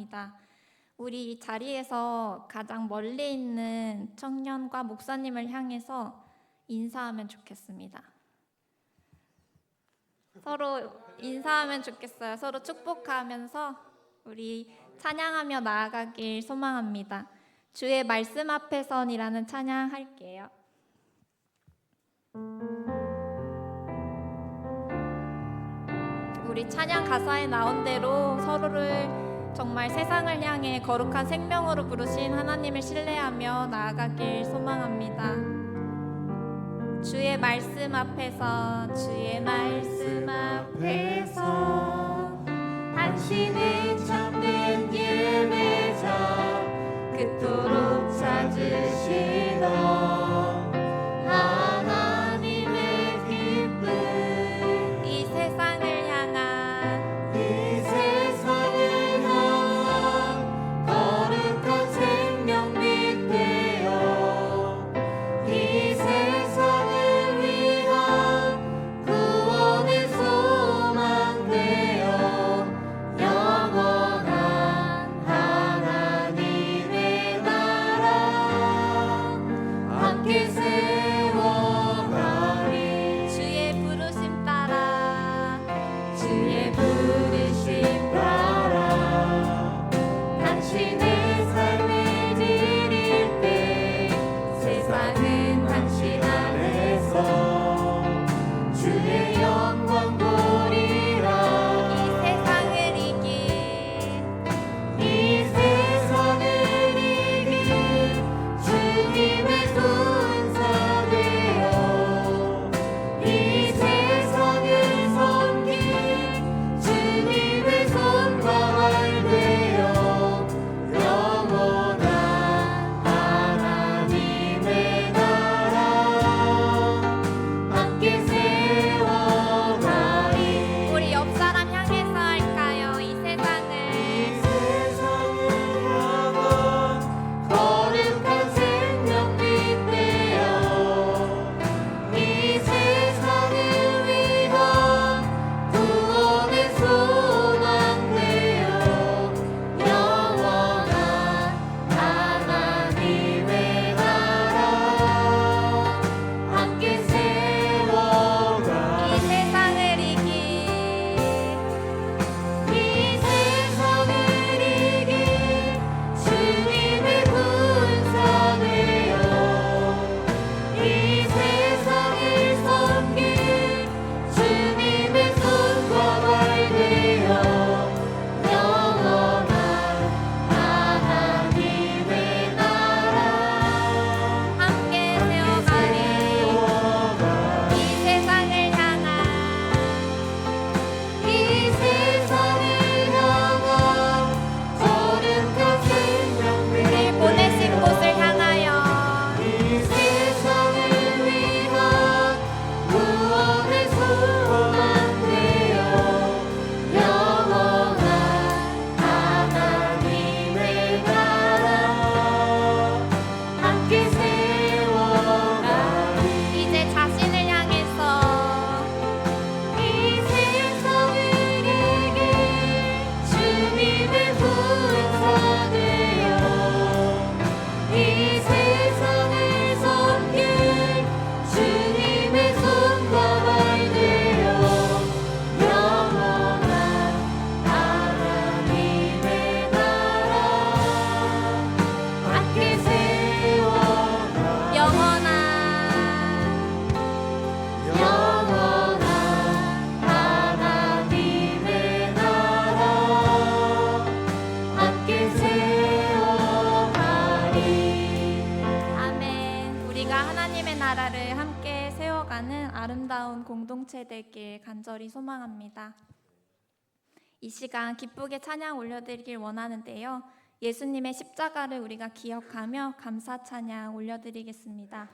소망합니다. 우리 이 자리에서 가장 멀리 있는 청년과 목사님을 향해서 인사하면 좋겠습니다. 서로 인사하면 좋겠어요. 서로 축복하면서 우리 찬양하며 나아가길 소망합니다. 주의 말씀 앞에선이라는 찬양 할게요. 우리 찬양 가사에 나온 대로 서로를 정말 세상을 향해 거룩한 생명으로 부르신 하나님을 신뢰하며 나아가길 소망합니다. 주의 말씀 앞에서, 주의 말씀 앞에서 당신의 참된 예배자 그토록 찾으시던 아름다운 공동체 되길 간절히 소망합니다. 이 시간 기쁘게 찬양 올려드리길 원하는데요. 예수님의 십자가를 우리가 기억하며 감사 찬양 올려드리겠습니다.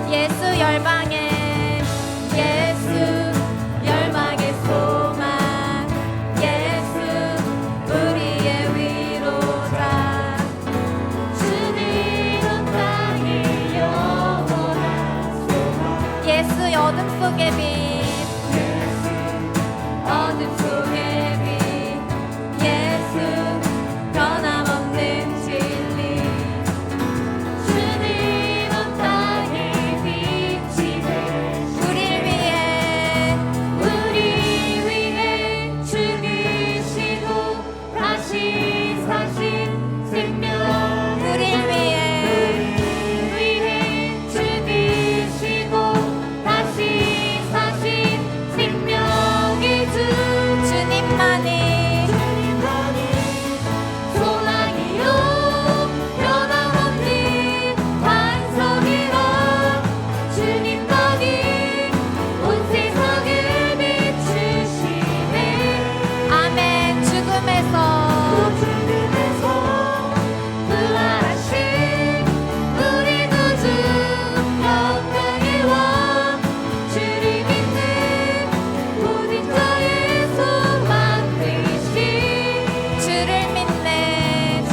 예수 열방에 주님은 땅이 영원한 어둠 속의 빛 어둠 속의 빛 예수 변함없는 진리 주님 온 땅에 빛이 되시고 우리 위해 죽으시고 다시 사신 생명 우릴 위해 죽으시고 다시 사신 생명의 주 주님만이 소망이요 변함없는 반석이라 주님만이 온 세상을 비추시네 아멘 죽음에서 부활하신 우리 구주 영광의 왕 주를 믿는 모든 자의 소망 되신 주를 믿네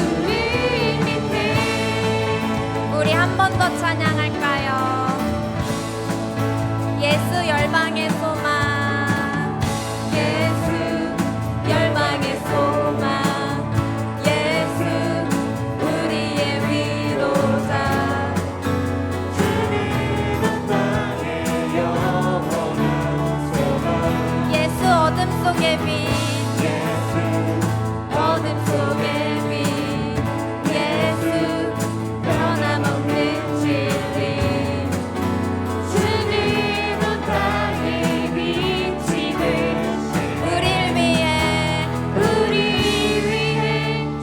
우리 한 번 더 찬양할까요? 예수 열방의 소망 예수 열방의 소망 예수 우리의 위로자 예수 어둠 속의 빛 어둠 속의 빛 예수 변함없는 진리 주님 온 땅에 빛이 되시고 우릴 위해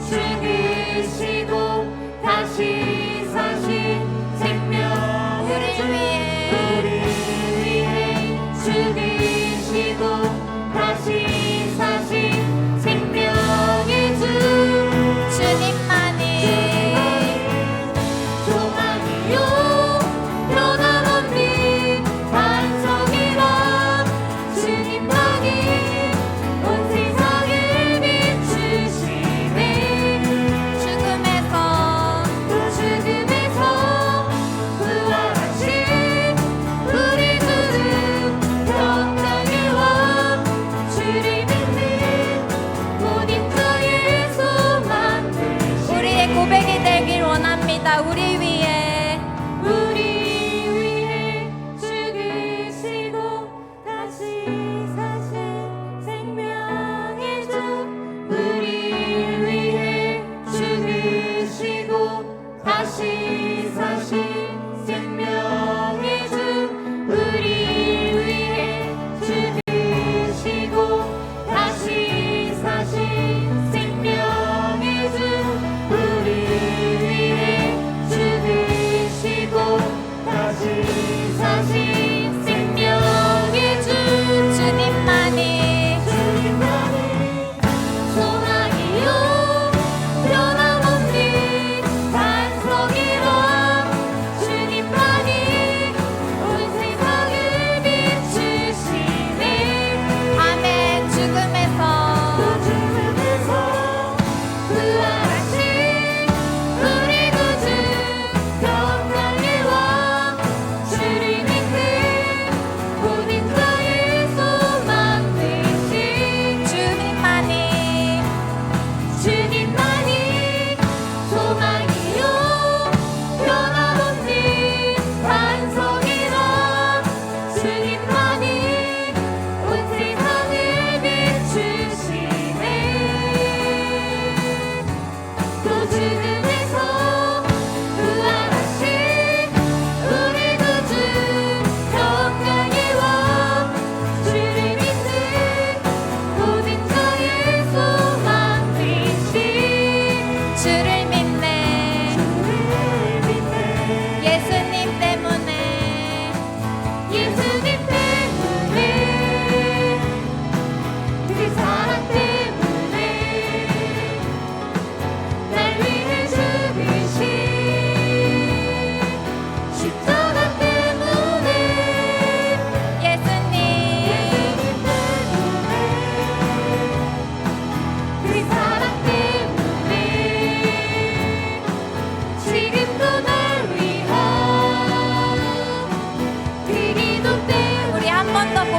죽으시고 다시 사신 생명 우릴 위해 죽으시고 다시 사신 생명의 주 주님만이 소망이요 변함없는 반석이라 주님만이 온 세상을 비추시네 죽음에서 부활하신 우리 주는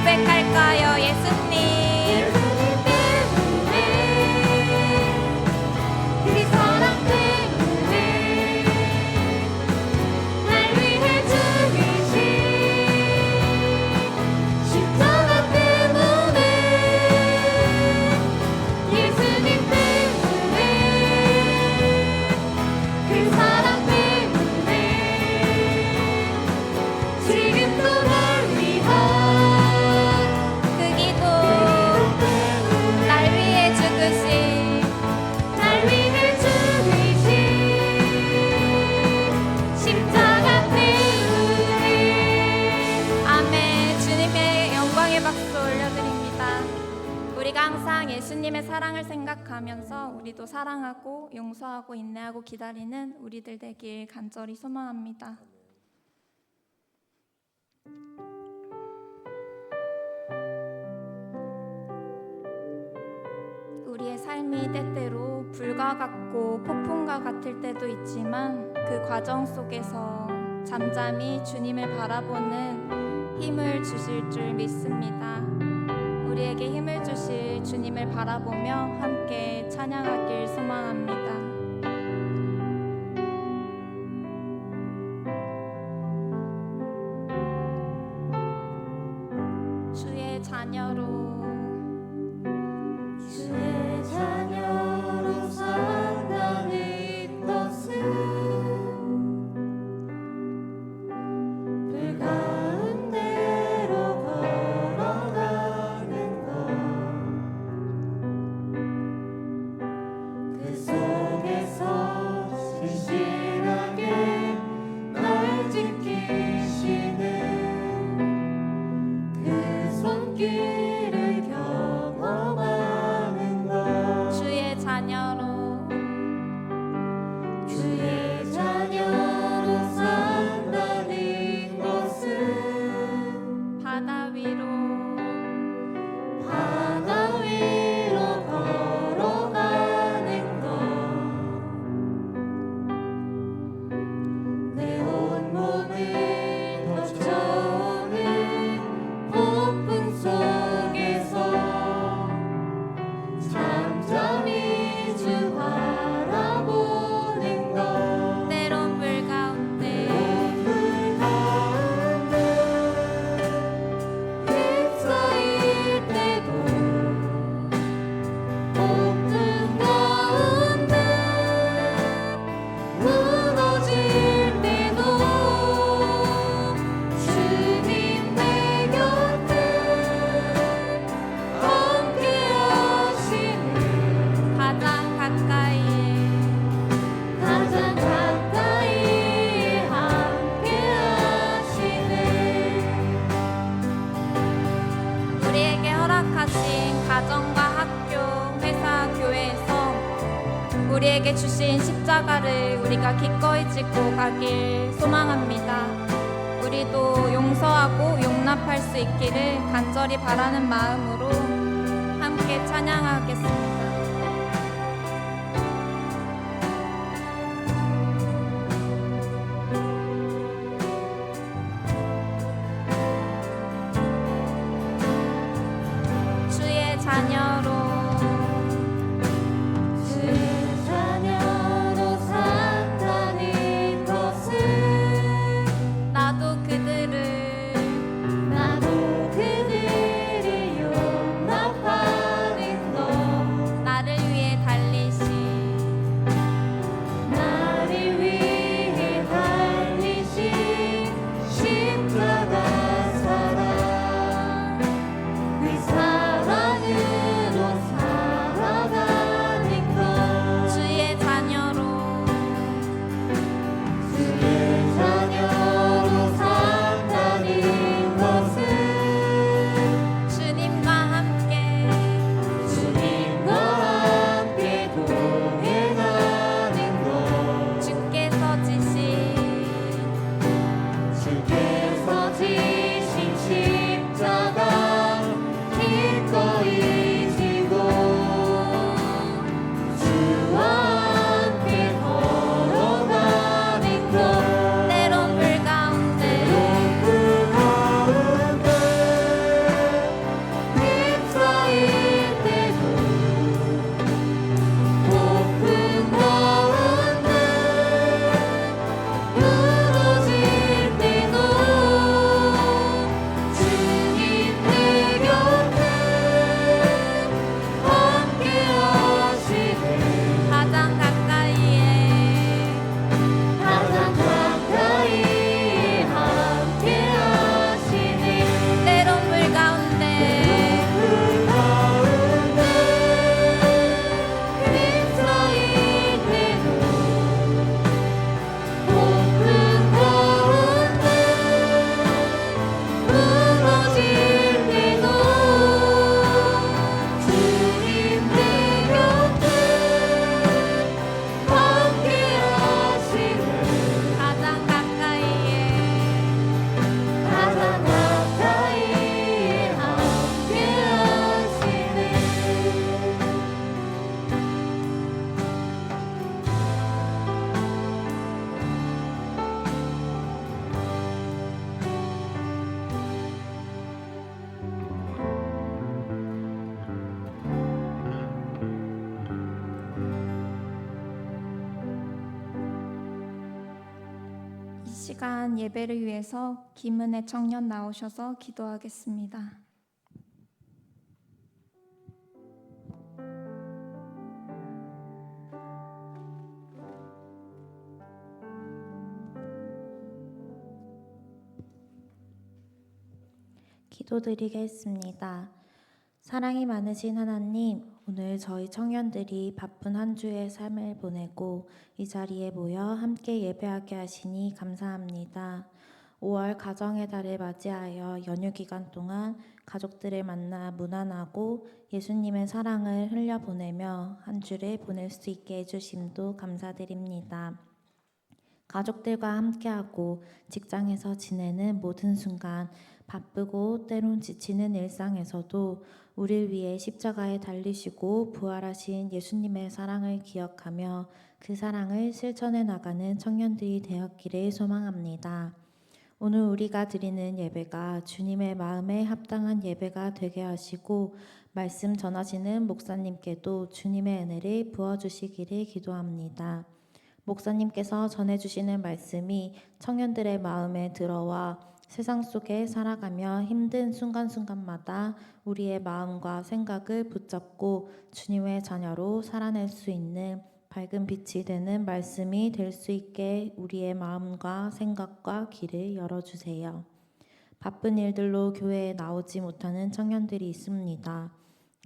고백할까요? 예수님 예수님의 사랑을 생각하면서 우리도 사랑하고 용서하고 인내하고 기다리는 우리들 되길 간절히 소망합니다. 우리의 삶이 때때로 불과 같고 폭풍과 같을 때도 있지만 그 과정 속에서 잠잠히 주님을 바라보는 힘을 주실 줄 믿습니다. 우리에게 힘을 주실 주님을 바라보며 함께 찬양하길 소망합니다. 주의 자녀로 산다는 것은 불 가운데로 걸어가는 것, 그 속에서 신실하게 날 지키시는 그 손길을 경험하는 것. 주의 자녀로 산다는 것은 바다 위로 걸어가는 것, 내 온몸을 덮쳐오는 폭풍 속에서 잠잠히 주 바라보는 것, 때론 불 가운데 휩싸일 때도 폭풍 가운데 무너질 때도 주님 내 곁에 함께 하시는 가장 가까이에 함께 하시는 우리에게 허락하신 가정과 학교, 회사, 교회에서 우리에게 주신 십자가를 우리가 기꺼이 짚고 가길 소망합니다. 우리도 용서하고 용납할 수 있기를 간절히 바라는 마음으로 함께 찬양하겠습니다. 주의 자녀로 산다는 것은 나도 그들을 용납하는 것, 시간 예배를 위해서 김은혜 청년 나오셔서 기도하겠습니다. 기도드리겠습니다. 사랑이 많으신 하나님, 오늘 저희 청년들이 바쁜 한 주의 삶을 보내고 이 자리에 모여 함께 예배하게 하시니 감사합니다. 5월 가정의 달을 맞이하여 연휴 기간 동안 가족들을 만나 문안하고 예수님의 사랑을 흘려보내며 한 주를 보낼 수 있게 해주심도 감사드립니다. 가족들과 함께하고 직장에서 지내는 모든 순간 바쁘고 때론 지치는 일상에서도 우리를 위해 십자가에 달리시고 부활하신 예수님의 사랑을 기억하며 그 사랑을 실천해 나가는 청년들이 되었기를 소망합니다. 오늘 우리가 드리는 예배가 주님의 마음에 합당한 예배가 되게 하시고 말씀 전하시는 목사님께도 주님의 은혜를 부어주시기를 기도합니다. 목사님께서 전해주시는 말씀이 청년들의 마음에 들어와 세상 속에 살아가며 힘든 순간순간마다 우리의 마음과 생각을 붙잡고 주님의 자녀로 살아낼 수 있는 밝은 빛이 되는 말씀이 될 수 있게 우리의 마음과 생각과 길을 열어주세요. 바쁜 일들로 교회에 나오지 못하는 청년들이 있습니다.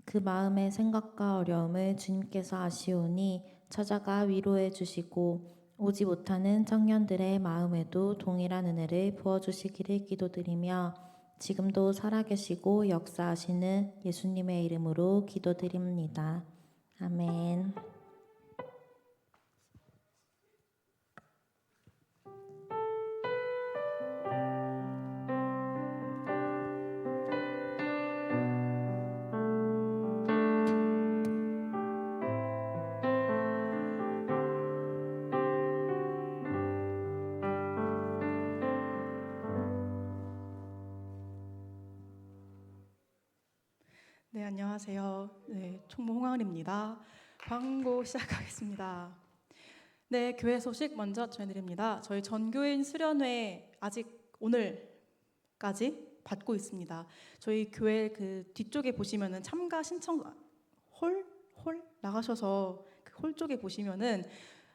그 마음의 생각과 어려움을 주님께서 아시오니 찾아가 위로해 주시고 오지 못하는 청년들의 마음에도 동일한 은혜를 부어주시기를 기도드리며 지금도 살아계시고 역사하시는 예수님의 이름으로 기도드립니다. 아멘. 네, 안녕하세요. 네, 총무 홍학입니다. 광고 시작하겠습니다. 네, 교회 소식 먼저 전해드립니다. 저희 전교인 수련회 아직 오늘까지 받고 있습니다. 저희 교회 그 뒤쪽에 보시면은 참가 신청 홀 나가셔서 그 홀 쪽에 보시면은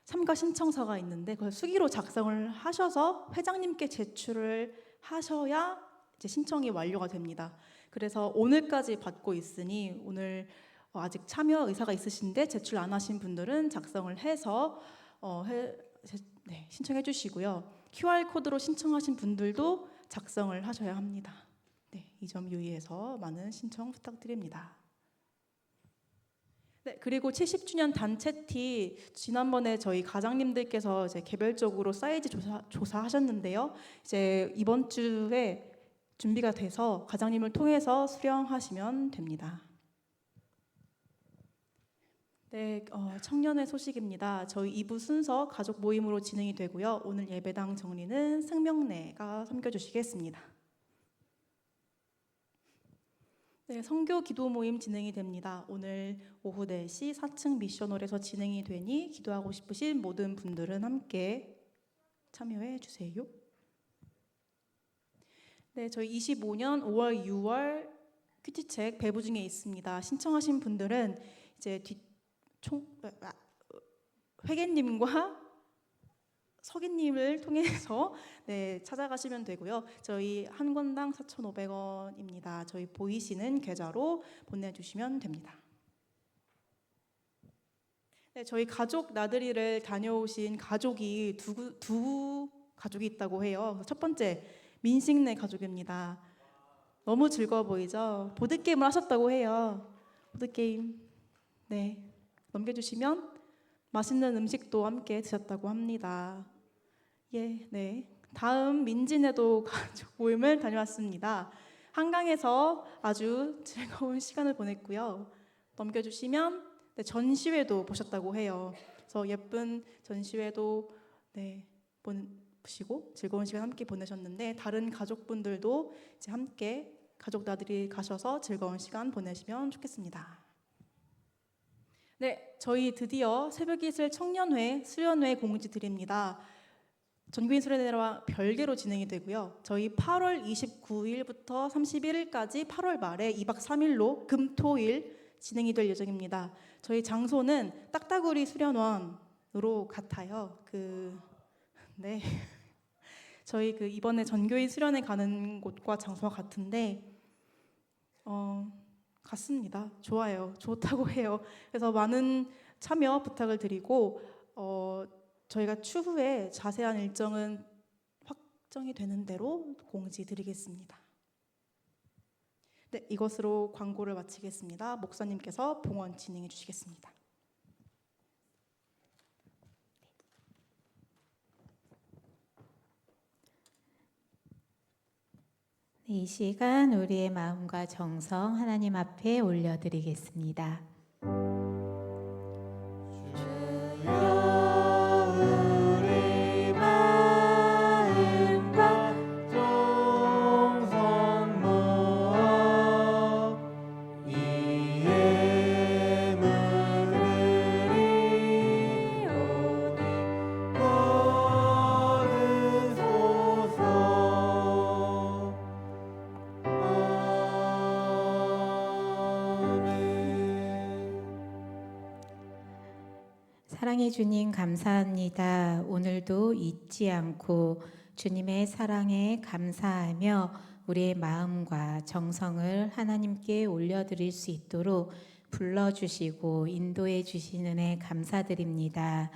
참가 신청서가 있는데 그걸 수기로 작성을 하셔서 회장님께 제출을 하셔야 이제 신청이 완료가 됩니다. 그래서 오늘까지 받고 있으니 오늘 아직 참여 의사가 있으신데 제출 안 하신 분들은 작성을 해서 신청해 주시고요. QR코드로 신청하신 분들도 작성을 하셔야 합니다. 네, 이 점 유의해서 많은 신청 부탁드립니다. 네, 그리고 70주년 단체티 지난번에 저희 가장님들께서 이제 개별적으로 사이즈 조사하셨는데요. 이제 이번 주에 준비가 돼서 가장님을 통해서 수령하시면 됩니다. 네, 청년의 소식입니다. 저희 2부 순서 가족 모임으로 진행이 되고요. 오늘 예배당 정리는 승명래가 섬겨주시겠습니다. 네, 선교 기도 모임 진행이 됩니다. 오늘 오후 4시 4층 미션홀에서 진행이 되니 기도하고 싶으신 모든 분들은 함께 참여해 주세요. 네, 저희 25년 5월, 6월 큐티책 배부 중에 있습니다. 신청하신 분들은 이제 회계님과 서기님을 통해서 네, 찾아가시면 되고요. 저희 한 권당 4,500원입니다. 저희 보이시는 계좌로 보내주시면 됩니다. 네, 저희 가족 나들이를 다녀오신 가족이 두 가족이 있다고 해요. 첫 번째 민식네 가족입니다. 너무 즐거워 보이죠? 보드게임을 하셨다고 해요. 보드게임 네, 넘겨주시면 맛있는 음식도 함께 드셨다고 합니다. 예, 네. 다음 민진에도 가족 모임을 다녀왔습니다. 한강에서 아주 즐거운 시간을 보냈고요. 넘겨주시면 네, 전시회도 보셨다고 해요. 그래서 예쁜 전시회도 네, 보시고 즐거운 시간 함께 보내셨는데 다른 가족분들도 이제 함께 가족 나들이 가셔서 즐거운 시간 보내시면 좋겠습니다. 네, 저희 드디어 새벽이슬 청년회 수련회 공지 드립니다. 전교인 수련회와 별개로 진행이 되고요. 저희 8월 29일부터 31일까지 8월 말에 2박 3일로 금토일 진행이 될 예정입니다. 저희 장소는 딱따구리 수련원으로 같아요. 네. 저희 이번에 전교인 수련회 가는 곳과 장소가 같은데 같습니다. 좋아요. 좋다고 해요. 그래서 많은 참여 부탁을 드리고 저희가 추후에 자세한 일정은 확정이 되는 대로 공지 드리겠습니다. 네, 이것으로 광고를 마치겠습니다. 목사님께서 봉헌 진행해 주시겠습니다. 네, 이 시간 우리의 마음과 정성 하나님 앞에 올려드리겠습니다. 사랑해 주님 감사합니다. 오늘도 잊지 않고 주님의 사랑에 감사하며 우리의 마음과 정성을 하나님께 올려드릴 수 있도록 불러주시고 인도해 주시는 애 감사드립니다.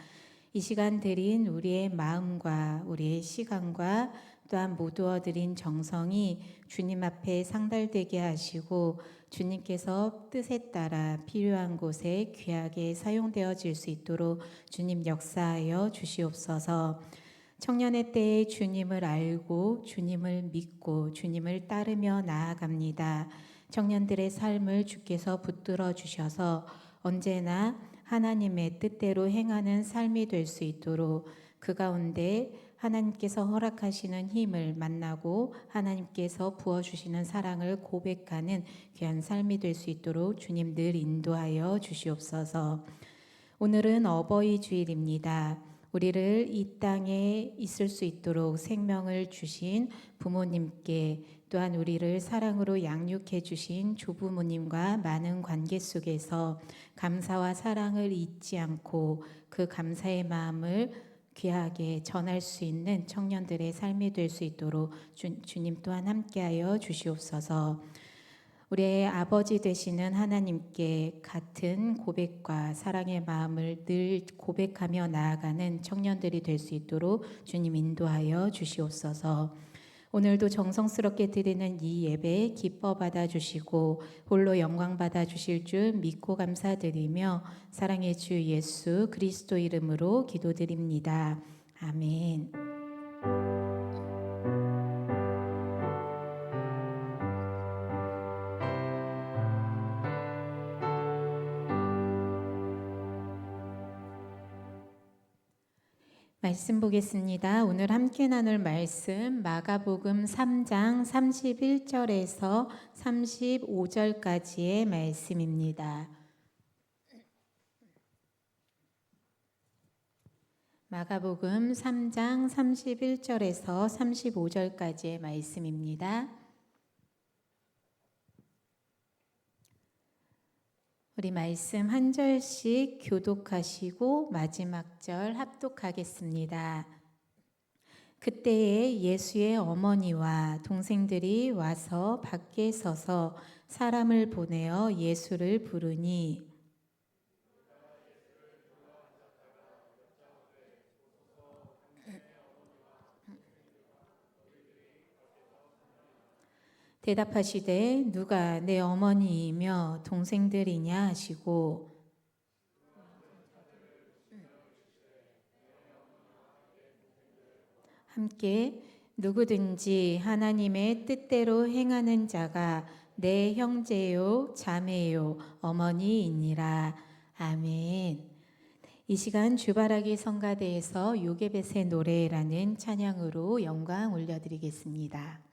이 시간 드린 우리의 마음과 우리의 시간과 또한 모두어 드린 정성이 주님 앞에 상달되게 하시고 주님께서 뜻에 따라 필요한 곳에 귀하게 사용되어질 수 있도록 주님 역사하여 주시옵소서. 청년의 때에 주님을 알고 주님을 믿고 주님을 따르며 나아갑니다. 청년들의 삶을 주께서 붙들어 주셔서 언제나 하나님의 뜻대로 행하는 삶이 될 수 있도록 그 가운데 하나님께서 허락하시는 힘을 만나고 하나님께서 부어주시는 사랑을 고백하는 귀한 삶이 될 수 있도록 주님 늘 인도하여 주시옵소서. 오늘은 어버이 주일입니다. 우리를 이 땅에 있을 수 있도록 생명을 주신 부모님께 또한 우리를 사랑으로 양육해 주신 조부모님과 많은 관계 속에서 감사와 사랑을 잊지 않고 그 감사의 마음을 귀하게 전할 수 있는 청년들의 삶이 될 수 있도록 주님 또한 함께하여 주시옵소서. 우리의 아버지 되시는 하나님께 같은 고백과 사랑의 마음을 늘 고백하며 나아가는 청년들이 될 수 있도록 주님 인도하여 주시옵소서. 오늘도 정성스럽게 드리는 이 예배 기뻐 받아주시고 홀로 영광 받아주실 줄 믿고 감사드리며 사랑의 주 예수 그리스도 이름으로 기도드립니다. 아멘. 말씀 보겠습니다. 오늘 함께 나눌 말씀 마가복음 3장 31절에서 35절까지의 말씀입니다. 마가복음 3장 31절에서 35절까지의 말씀입니다. 우리 말씀 한 절씩 교독하시고 마지막 절 합독하겠습니다. 그때에 예수의 어머니와 동생들이 와서 밖에 서서 사람을 보내어 예수를 부르니 대답하시되 누가 내 어머니이며 동생들이냐 하시고 함께 누구든지 하나님의 뜻대로 행하는 자가 내 형제요 자매요 어머니이니라. 아멘. 이 시간 주바라기 성가대에서 요게벳의 노래라는 찬양으로 영광 올려드리겠습니다.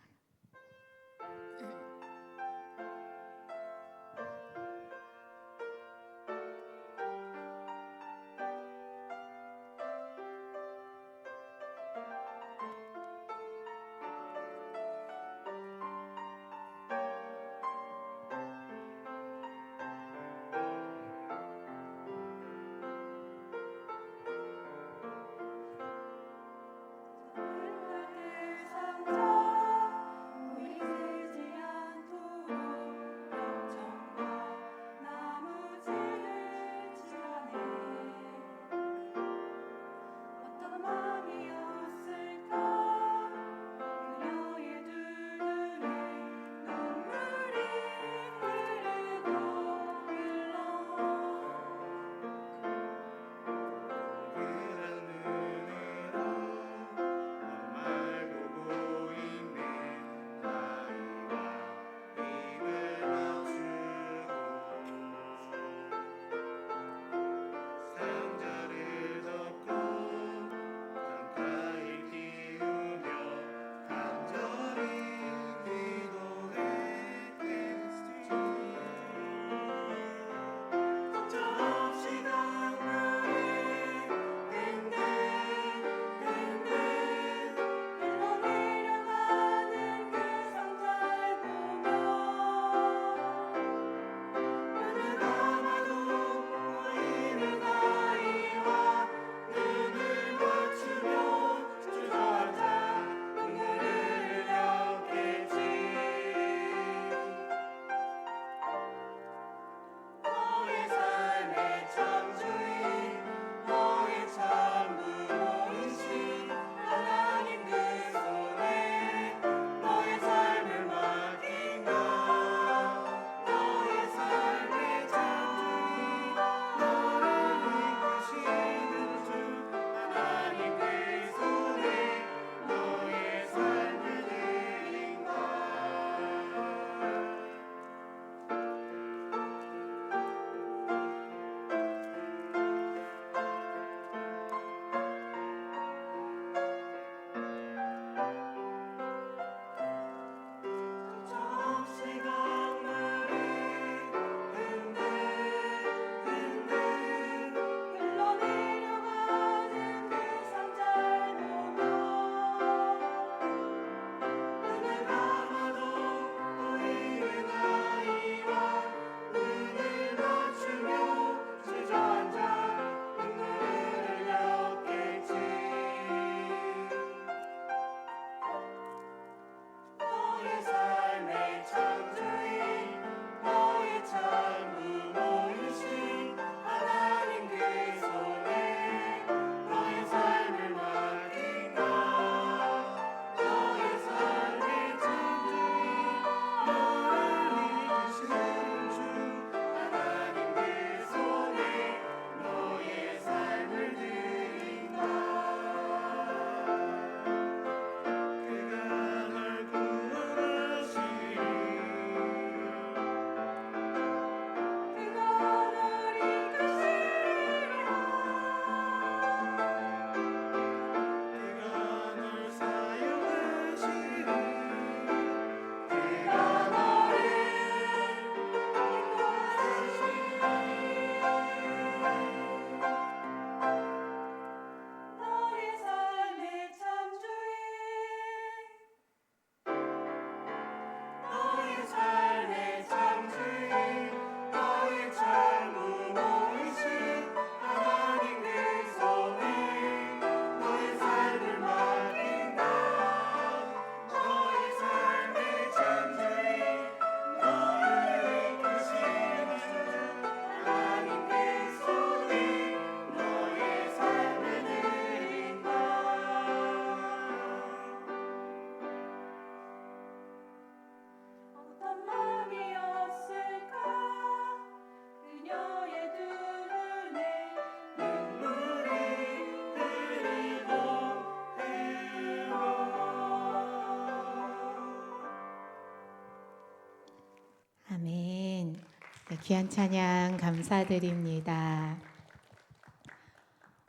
귀한 찬양 감사드립니다.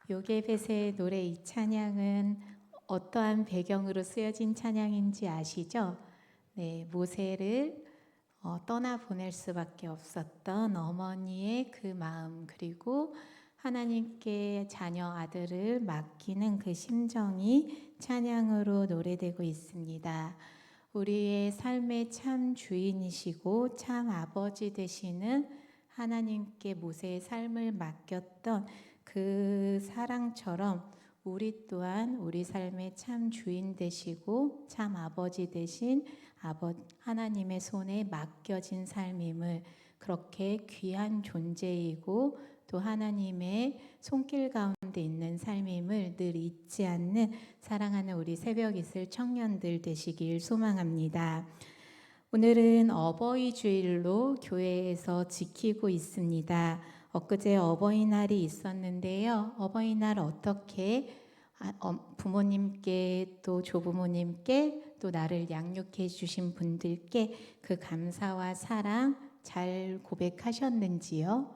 요게벳의 노래 이 찬양은 어떠한 배경으로 쓰여진 찬양인지 아시죠? 네, 모세를 떠나 보낼 수밖에 없었던 어머니의 그 마음, 그리고 하나님께 자녀 아들을 맡기는 그 심정이 찬양으로 노래되고 있습니다. 우리의 삶의 참 주인이시고 참 아버지 되시는 하나님께 모세의 삶을 맡겼던 그 사랑처럼 우리 또한 우리 삶의 참 주인 되시고 참 아버지 되신 하나님의 손에 맡겨진 삶임을, 그렇게 귀한 존재이고 또 하나님의 손길 가운데 있는 삶임을 늘 잊지 않는 사랑하는 우리 새벽 이슬 청년들 되시길 소망합니다. 오늘은 어버이 주일로 교회에서 지키고 있습니다. 엊그제 어버이날이 있었는데요. 어버이날 어떻게 부모님께 또 조부모님께 또 나를 양육해 주신 분들께 그 감사와 사랑 잘 고백하셨는지요?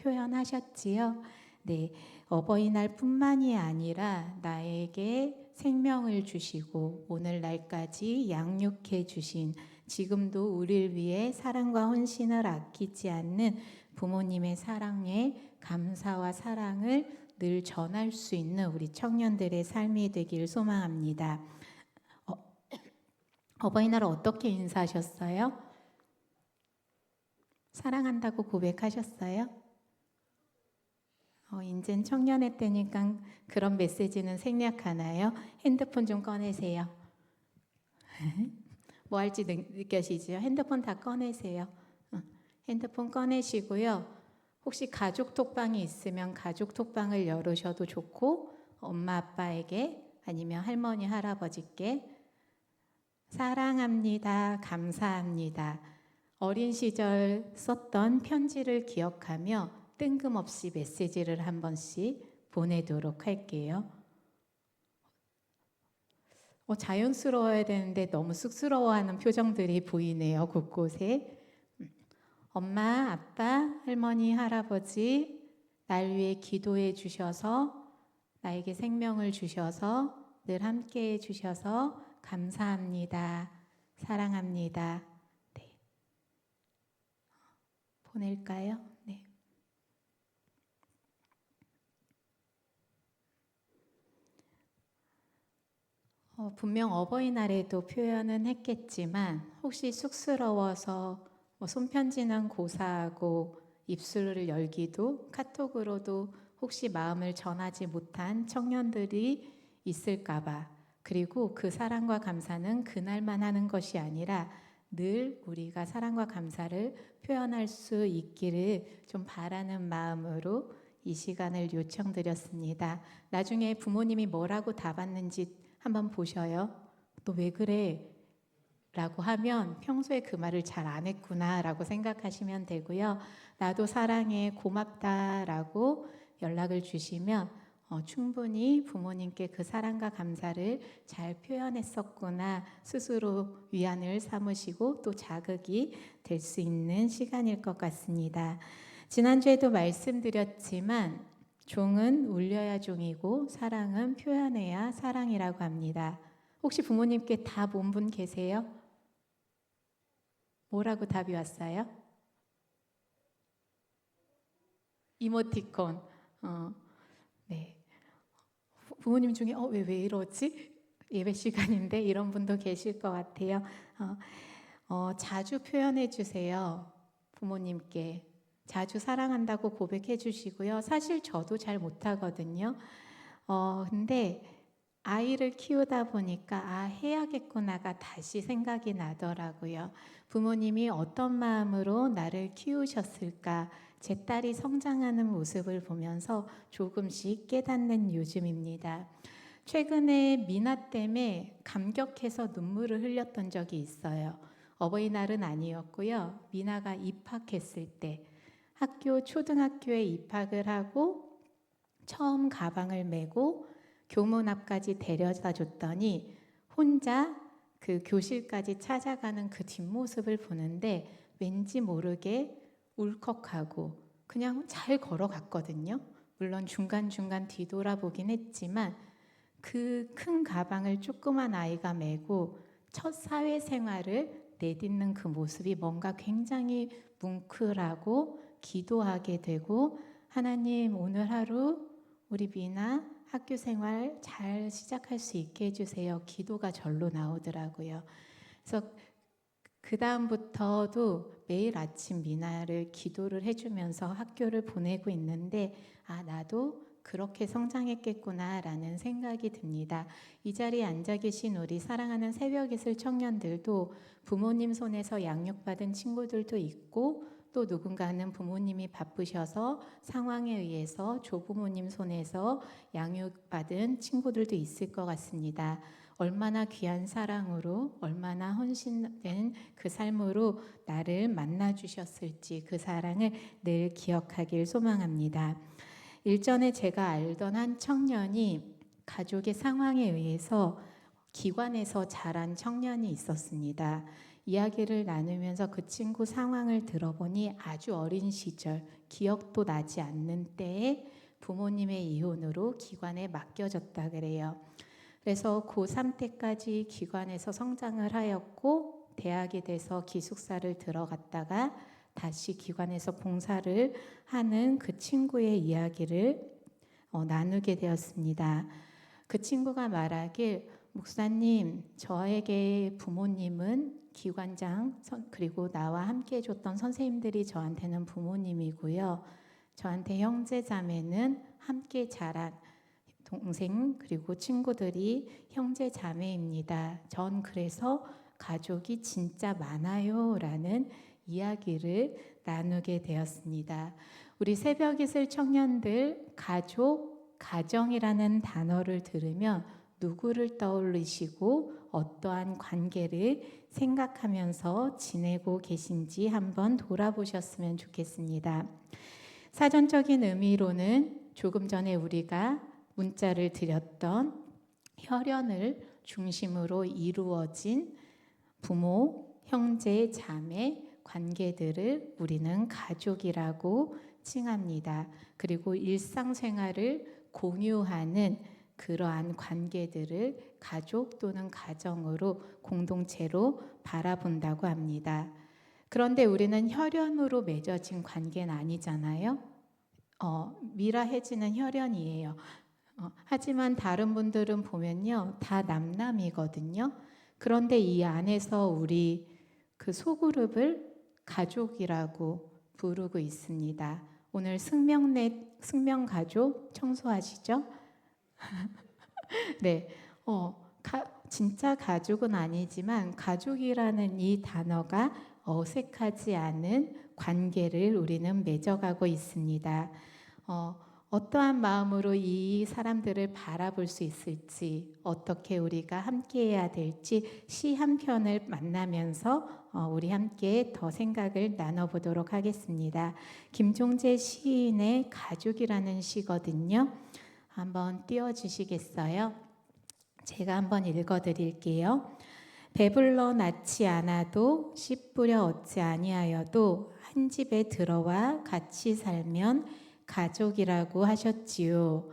표현하셨지요? 네, 어버이날뿐만이 아니라 나에게 생명을 주시고 오늘날까지 양육해 주신, 지금도 우리를 위해 사랑과 헌신을 아끼지 않는 부모님의 사랑에 감사와 사랑을 늘 전할 수 있는 우리 청년들의 삶이 되길 소망합니다. 어버이날 어떻게 인사하셨어요? 사랑한다고 고백하셨어요? 이젠 청년의 때니까 그런 메시지는 생략하나요? 핸드폰 좀 꺼내세요. 뭐 할지 느껴지죠? 핸드폰 다 꺼내세요. 핸드폰 꺼내시고요. 혹시 가족 톡방이 있으면 가족 톡방을 열으셔도 좋고, 엄마 아빠에게 아니면 할머니 할아버지께 사랑합니다, 감사합니다, 어린 시절 썼던 편지를 기억하며 뜬금없이 메시지를 한 번씩 보내도록 할게요. 자연스러워야 되는데 너무 쑥스러워하는 표정들이 보이네요, 곳곳에. 엄마, 아빠, 할머니, 할아버지, 날 위해 기도해 주셔서, 나에게 생명을 주셔서, 늘 함께 해 주셔서 감사합니다, 사랑합니다. 네. 보낼까요? 네. 분명 어버이날에도 표현은 했겠지만 혹시 쑥스러워서 손편지는 고사하고 입술을 열기도 카톡으로도 혹시 마음을 전하지 못한 청년들이 있을까봐, 그리고 그 사랑과 감사는 그날만 하는 것이 아니라 늘 우리가 사랑과 감사를 표현할 수 있기를 좀 바라는 마음으로 이 시간을 요청드렸습니다. 나중에 부모님이 뭐라고 답았는지 한번 보셔요. 너 왜 그래? 라고 하면 평소에 그 말을 잘 안 했구나 라고 생각하시면 되고요. 나도 사랑해, 고맙다 라고 연락을 주시면 충분히 부모님께 그 사랑과 감사를 잘 표현했었구나 스스로 위안을 삼으시고 또 자극이 될 수 있는 시간일 것 같습니다. 지난주에도 말씀드렸지만 종은 울려야 종이고 사랑은 표현해야 사랑이라고 합니다. 혹시 부모님께 답 온 분 계세요? 뭐라고 답이 왔어요? 이모티콘. 네. 부모님 중에 왜 이러지? 예배 시간인데 이런 분도 계실 것 같아요. 자주 표현해 주세요. 부모님께. 자주 사랑한다고 고백해 주시고요. 사실 저도 잘 못하거든요. 근데 아이를 키우다 보니까 해야겠구나가 다시 생각이 나더라고요. 부모님이 어떤 마음으로 나를 키우셨을까, 제 딸이 성장하는 모습을 보면서 조금씩 깨닫는 요즘입니다. 최근에 미나 때문에 감격해서 눈물을 흘렸던 적이 있어요. 어버이날은 아니었고요. 미나가 입학했을 때 초등학교에 입학을 하고 처음 가방을 메고 교문 앞까지 데려다 줬더니 혼자 그 교실까지 찾아가는 그 뒷모습을 보는데 왠지 모르게 울컥하고 그냥 잘 걸어갔거든요. 물론 중간중간 뒤돌아보긴 했지만 그 큰 가방을 조그만 아이가 메고 첫 사회생활을 내딛는 그 모습이 뭔가 굉장히 뭉클하고 기도하게 되고, 하나님 오늘 하루 우리 미나 학교생활 잘 시작할 수 있게 해주세요. 기도가 절로 나오더라고요. 그래서 그 다음부터도 매일 아침 미나를 기도를 해주면서 학교를 보내고 있는데, 아, 나도 그렇게 성장했겠구나라는 생각이 듭니다. 이 자리에 앉아 계신 우리 사랑하는 새벽이슬 청년들도 부모님 손에서 양육받은 친구들도 있고, 또 누군가는 부모님이 바쁘셔서 상황에 의해서 조부모님 손에서 양육받은 친구들도 있을 것 같습니다. 얼마나 귀한 사랑으로, 얼마나 헌신된 그 삶으로 나를 만나주셨을지 그 사랑을 늘 기억하길 소망합니다. 일전에 제가 알던 한 청년이 가족의 상황에 의해서 기관에서 자란 청년이 있었습니다. 이야기를 나누면서 그 친구 상황을 들어보니 아주 어린 시절, 기억도 나지 않는 때에 부모님의 이혼으로 기관에 맡겨졌다 그래요. 그래서 고3 때까지 기관에서 성장을 하였고, 대학에 돼서 기숙사를 들어갔다가 다시 기관에서 봉사를 하는 그 친구의 이야기를 나누게 되었습니다. 그 친구가 말하길, 목사님, 저에게 부모님은 기관장 그리고 나와 함께 해줬던 선생님들이 저한테는 부모님이고요. 저한테 형제 자매는 함께 자란 동생 그리고 친구들이 형제 자매입니다. 전 그래서 가족이 진짜 많아요 라는 이야기를 나누게 되었습니다. 우리 새벽이슬 청년들, 가족, 가정이라는 단어를 들으면 누구를 떠올리시고 어떠한 관계를 생각하면서 지내고 계신지 한번 돌아보셨으면 좋겠습니다. 사전적인 의미로는 조금 전에 우리가 문자를 드렸던 혈연을 중심으로 이루어진 부모, 형제, 자매 관계들을 우리는 가족이라고 칭합니다. 그리고 일상생활을 공유하는 그러한 관계들을 가족 또는 가정으로 공동체로 바라본다고 합니다. 그런데 우리는 혈연으로 맺어진 관계는 아니잖아요. 미라 혜지는 혈연이에요. 하지만 다른 분들은 보면요, 다 남남이거든요. 그런데 이 안에서 우리 그 소그룹을 가족이라고 부르고 있습니다. 오늘 승명가족 청소하시죠? 네, 진짜 가족은 아니지만 가족이라는 이 단어가 어색하지 않은 관계를 우리는 맺어가고 있습니다. 어떠한 마음으로 이 사람들을 바라볼 수 있을지, 어떻게 우리가 함께해야 될지 시 한 편을 만나면서 우리 함께 더 생각을 나눠보도록 하겠습니다. 김종재 시인의 가족이라는 시거든요. 한번 띄워주시겠어요? 제가 한번 읽어드릴게요. 배불러 낳지 않아도 씨 뿌려 얻지 아니하여도 한 집에 들어와 같이 살면 가족이라고 하셨지요.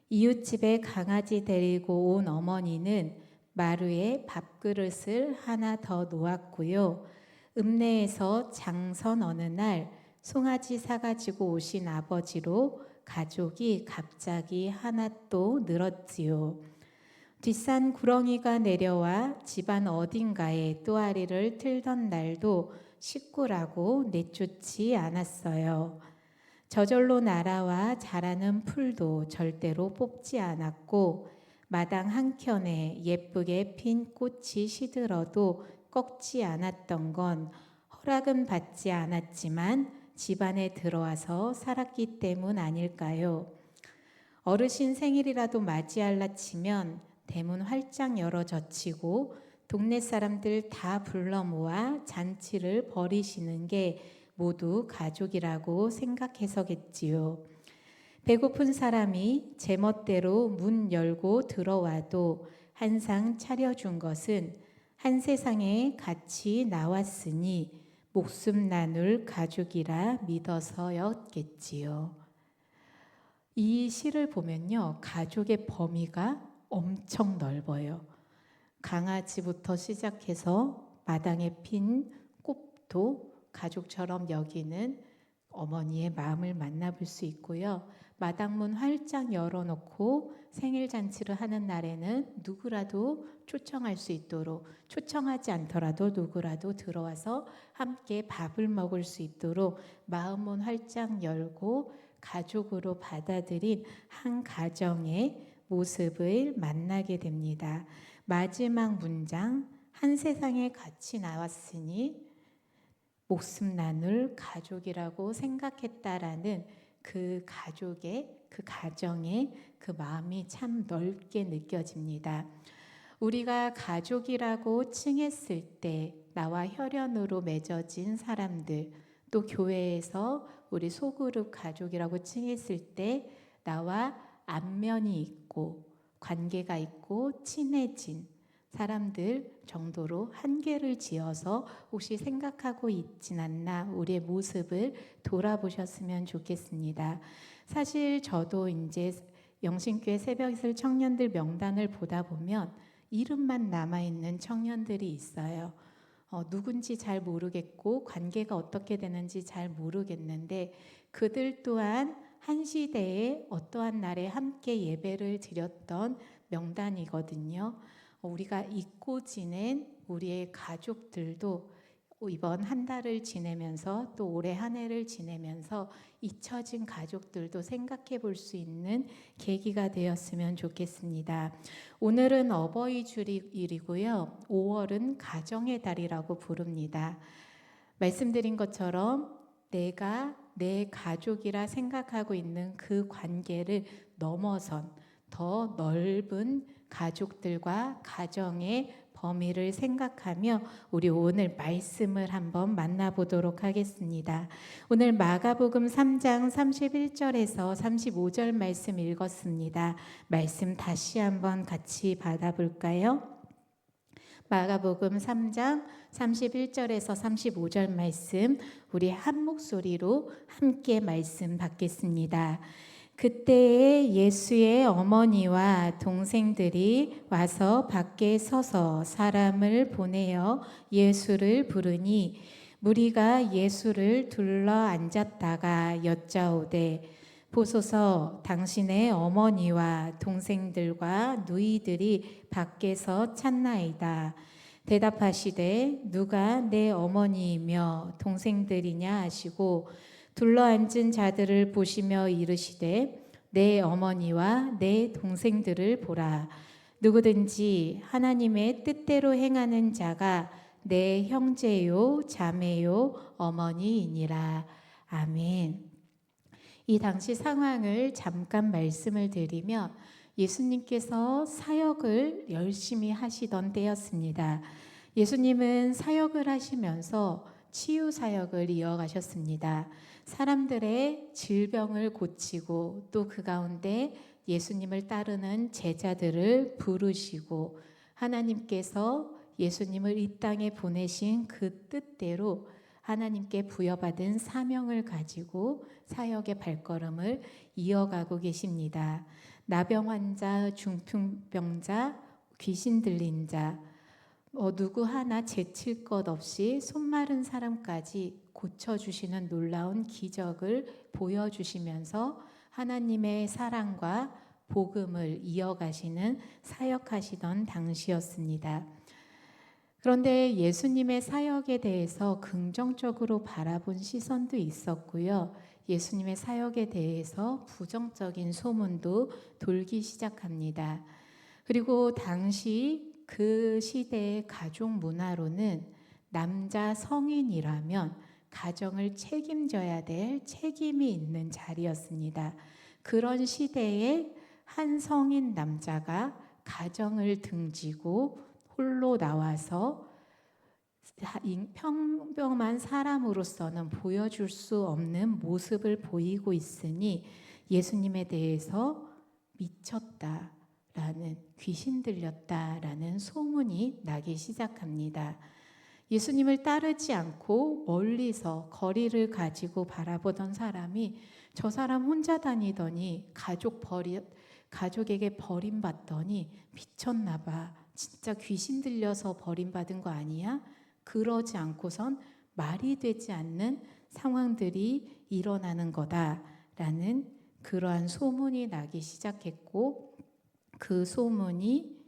이웃집에 강아지 데리고 온 어머니는 마루에 밥그릇을 하나 더 놓았고요. 읍내에서 장선 어느 날 송아지 사가지고 오신 아버지로 가족이 갑자기 하나 또 늘었지요. 뒷산 구렁이가 내려와 집안 어딘가에 또아리를 틀던 날도 식구라고 내쫓지 않았어요. 저절로 날아와 자라는 풀도 절대로 뽑지 않았고, 마당 한켠에 예쁘게 핀 꽃이 시들어도 꺾지 않았던 건 허락은 받지 않았지만 집안에 들어와서 살았기 때문 아닐까요? 어르신 생일이라도 맞이할라 치면 대문 활짝 열어 젖히고 동네 사람들 다 불러 모아 잔치를 벌이시는 게 모두 가족이라고 생각해서겠지요. 배고픈 사람이 제멋대로 문 열고 들어와도 한상 차려준 것은 한 세상에 같이 나왔으니 목숨 나눌 가족이라 믿어서였겠지요. 이 시를 보면요, 가족의 범위가 엄청 넓어요. 강아지부터 시작해서 마당에 핀 꽃도 가족처럼 여기는 어머니의 마음을 만나볼 수 있고요. 마당문 활짝 열어놓고 생일 잔치를 하는 날에는 누구라도 초청할 수 있도록, 초청하지 않더라도 누구라도 들어와서 함께 밥을 먹을 수 있도록 마음문 활짝 열고 가족으로 받아들인 한 가정의 모습을 만나게 됩니다. 마지막 문장, 한 세상에 같이 나왔으니 목숨 나눌 가족이라고 생각했다라는 그 가족의, 그 가정의 그 마음이 참 넓게 느껴집니다. 우리가 가족이라고 칭했을 때 나와 혈연으로 맺어진 사람들, 또 교회에서 우리 소그룹 가족이라고 칭했을 때 나와 안면이 있고 관계가 있고 친해진 사람들 정도로 한계를 지어서 혹시 생각하고 있진 않나 우리의 모습을 돌아보셨으면 좋겠습니다. 사실 저도 이제 영신교회 새벽이슬 청년들 명단을 보다 보면 이름만 남아있는 청년들이 있어요. 누군지 잘 모르겠고 관계가 어떻게 되는지 잘 모르겠는데 그들 또한 한 시대에 어떠한 날에 함께 예배를 드렸던 명단이거든요. 우리가 잊고 지낸 우리의 가족들도 이번 한 달을 지내면서 또 올해 한 해를 지내면서 잊혀진 가족들도 생각해 볼 수 있는 계기가 되었으면 좋겠습니다. 오늘은 어버이 주일이고요. 5월은 가정의 달이라고 부릅니다. 말씀드린 것처럼 내가 내 가족이라 생각하고 있는 그 관계를 넘어선 더 넓은 가족들과 가정의 범위를 생각하며 우리 오늘 말씀을 한번 만나보도록 하겠습니다. 오늘 마가복음 3장 31절에서 35절 말씀 읽었습니다. 말씀 다시 한번 같이 받아볼까요? 마가복음 3장 31절에서 35절 말씀 우리 한 목소리로 함께 말씀 받겠습니다. 그때에 예수의 어머니와 동생들이 와서 밖에 서서 사람을 보내어 예수를 부르니 무리가 예수를 둘러 앉았다가 여짜오되 보소서 당신의 어머니와 동생들과 누이들이 밖에서 찾나이다. 대답하시되 누가 내 어머니이며 동생들이냐 하시고 둘러앉은 자들을 보시며 이르시되 내 어머니와 내 동생들을 보라. 누구든지 하나님의 뜻대로 행하는 자가 내 형제요 자매요 어머니이니라. 아멘. 이 당시 상황을 잠깐 말씀을 드리면 예수님께서 사역을 열심히 하시던 때였습니다. 예수님은 사역을 하시면서 치유 사역을 이어가셨습니다. 사람들의 질병을 고치고 또 그 가운데 예수님을 따르는 제자들을 부르시고 하나님께서 예수님을 이 땅에 보내신 그 뜻대로 하나님께 부여받은 사명을 가지고 사역의 발걸음을 이어가고 계십니다. 나병 환자, 중풍병자, 귀신 들린 자, 누구 하나 제칠 것 없이 손마른 사람까지 고쳐주시는 놀라운 기적을 보여주시면서 하나님의 사랑과 복음을 이어가시는 사역하시던 당시였습니다. 그런데 예수님의 사역에 대해서 긍정적으로 바라본 시선도 있었고요. 예수님의 사역에 대해서 부정적인 소문도 돌기 시작합니다. 그리고 당시 그 시대의 가족 문화로는 남자 성인이라면 가정을 책임져야 될 책임이 있는 자리였습니다. 그런 시대에 한 성인 남자가 가정을 등지고 홀로 나와서 평범한 사람으로서는 보여줄 수 없는 모습을 보이고 있으니 예수님에 대해서 미쳤다라는, 귀신 들렸다라는 소문이 나기 시작합니다. 예수님을 따르지 않고 멀리서 거리를 가지고 바라보던 사람이 저 사람 혼자 다니더니 가족에게 버림받더니 미쳤나 봐. 진짜 귀신 들려서 버림받은 거 아니야? 그러지 않고선 말이 되지 않는 상황들이 일어나는 거다라는 그러한 소문이 나기 시작했고, 그 소문이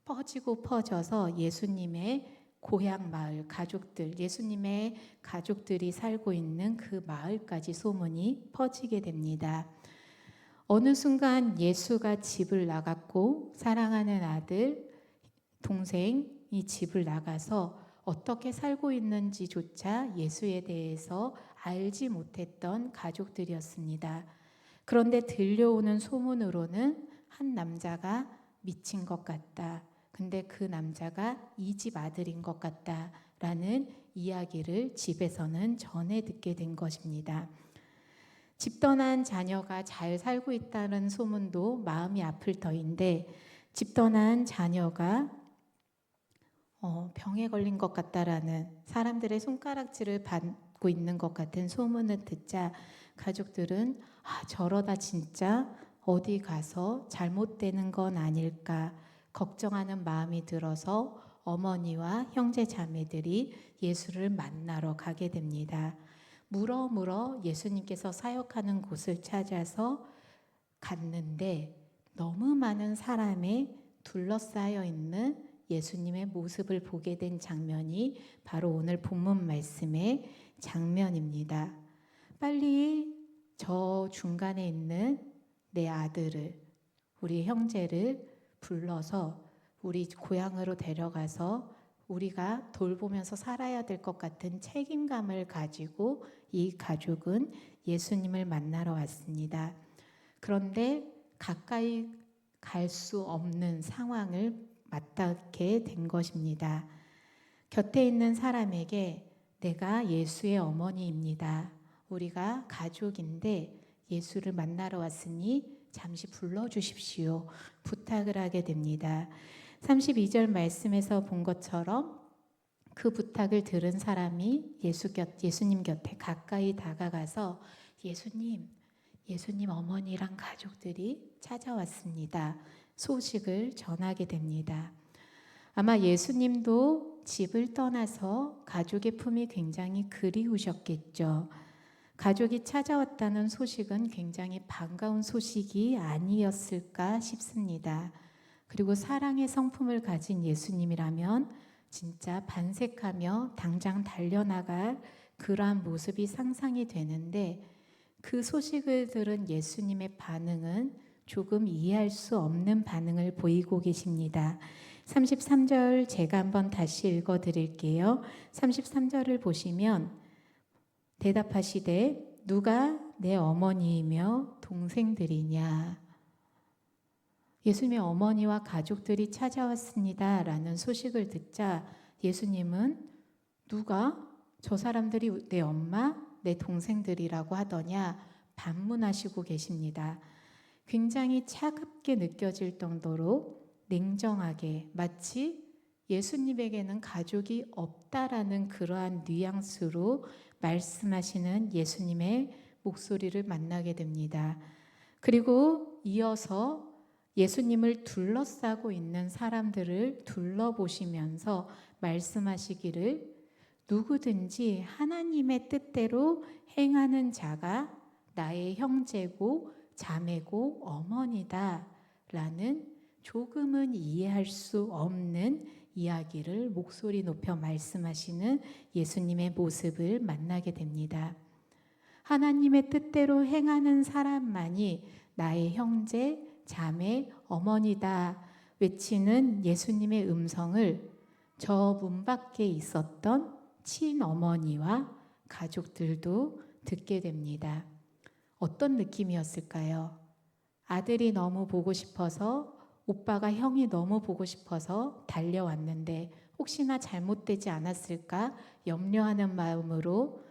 퍼지고 퍼져서 예수님의 고향 마을 가족들, 예수님의 가족들이 살고 있는 그 마을까지 소문이 퍼지게 됩니다. 어느 순간 예수가 집을 나갔고 사랑하는 아들, 동생이 집을 나가서 어떻게 살고 있는지조차 예수에 대해서 알지 못했던 가족들이었습니다. 그런데 들려오는 소문으로는 한 남자가 미친 것 같다. 근데 그 남자가 이 집 아들인 것 같다라는 이야기를 집에서는 전해 듣게 된 것입니다. 집 떠난 자녀가 잘 살고 있다는 소문도 마음이 아플 터인데, 집 떠난 자녀가 병에 걸린 것 같다라는, 사람들의 손가락질을 받고 있는 것 같은 소문을 듣자 가족들은 저러다 진짜 어디 가서 잘못되는 건 아닐까 걱정하는 마음이 들어서 어머니와 형제 자매들이 예수를 만나러 가게 됩니다. 물어 예수님께서 사역하는 곳을 찾아서 갔는데 너무 많은 사람에 둘러싸여 있는 예수님의 모습을 보게 된 장면이 바로 오늘 본문 말씀의 장면입니다. 빨리 저 중간에 있는 내 아들을, 우리 형제를 불러서 우리 고향으로 데려가서 우리가 돌보면서 살아야 될 것 같은 책임감을 가지고 이 가족은 예수님을 만나러 왔습니다. 그런데 가까이 갈 수 없는 상황을 맞닿게 된 것입니다. 곁에 있는 사람에게 내가 예수의 어머니입니다. 우리가 가족인데 예수를 만나러 왔으니 잠시 불러주십시오. 부탁을 하게 됩니다. 32절 말씀에서 본 것처럼 그 부탁을 들은 사람이 예수님 곁에 가까이 다가가서 예수님 어머니랑 가족들이 찾아왔습니다. 소식을 전하게 됩니다. 아마 예수님도 집을 떠나서 가족의 품이 굉장히 그리우셨겠죠. 가족이 찾아왔다는 소식은 굉장히 반가운 소식이 아니었을까 싶습니다. 그리고 사랑의 성품을 가진 예수님이라면 진짜 반색하며 당장 달려나갈 그러한 모습이 상상이 되는데, 그 소식을 들은 예수님의 반응은 조금 이해할 수 없는 반응을 보이고 계십니다. 33절 제가 한번 다시 읽어드릴게요. 33절을 보시면 대답하시되 누가 내 어머니이며 동생들이냐. 예수님의 어머니와 가족들이 찾아왔습니다 라는 소식을 듣자 예수님은 누가 저 사람들이 내 엄마, 내 동생들이라고 하더냐 반문하시고 계십니다. 굉장히 차갑게 느껴질 정도로 냉정하게, 마치 예수님에게는 가족이 없다라는 그러한 뉘앙스로 말씀하시는 예수님의 목소리를 만나게 됩니다. 그리고 이어서 예수님을 둘러싸고 있는 사람들을 둘러보시면서 말씀하시기를 누구든지 하나님의 뜻대로 행하는 자가 나의 형제고 자매고 어머니다 라는 조금은 이해할 수 없는 이야기를 목소리 높여 말씀하시는 예수님의 모습을 만나게 됩니다. 하나님의 뜻대로 행하는 사람만이 나의 형제, 자매, 어머니다 외치는 예수님의 음성을 저 문 밖에 있었던 친어머니와 가족들도 듣게 됩니다. 어떤 느낌이었을까요? 아들이 너무 보고 싶어서, 오빠가 형이 너무 보고 싶어서 달려왔는데 혹시나 잘못되지 않았을까 염려하는 마음으로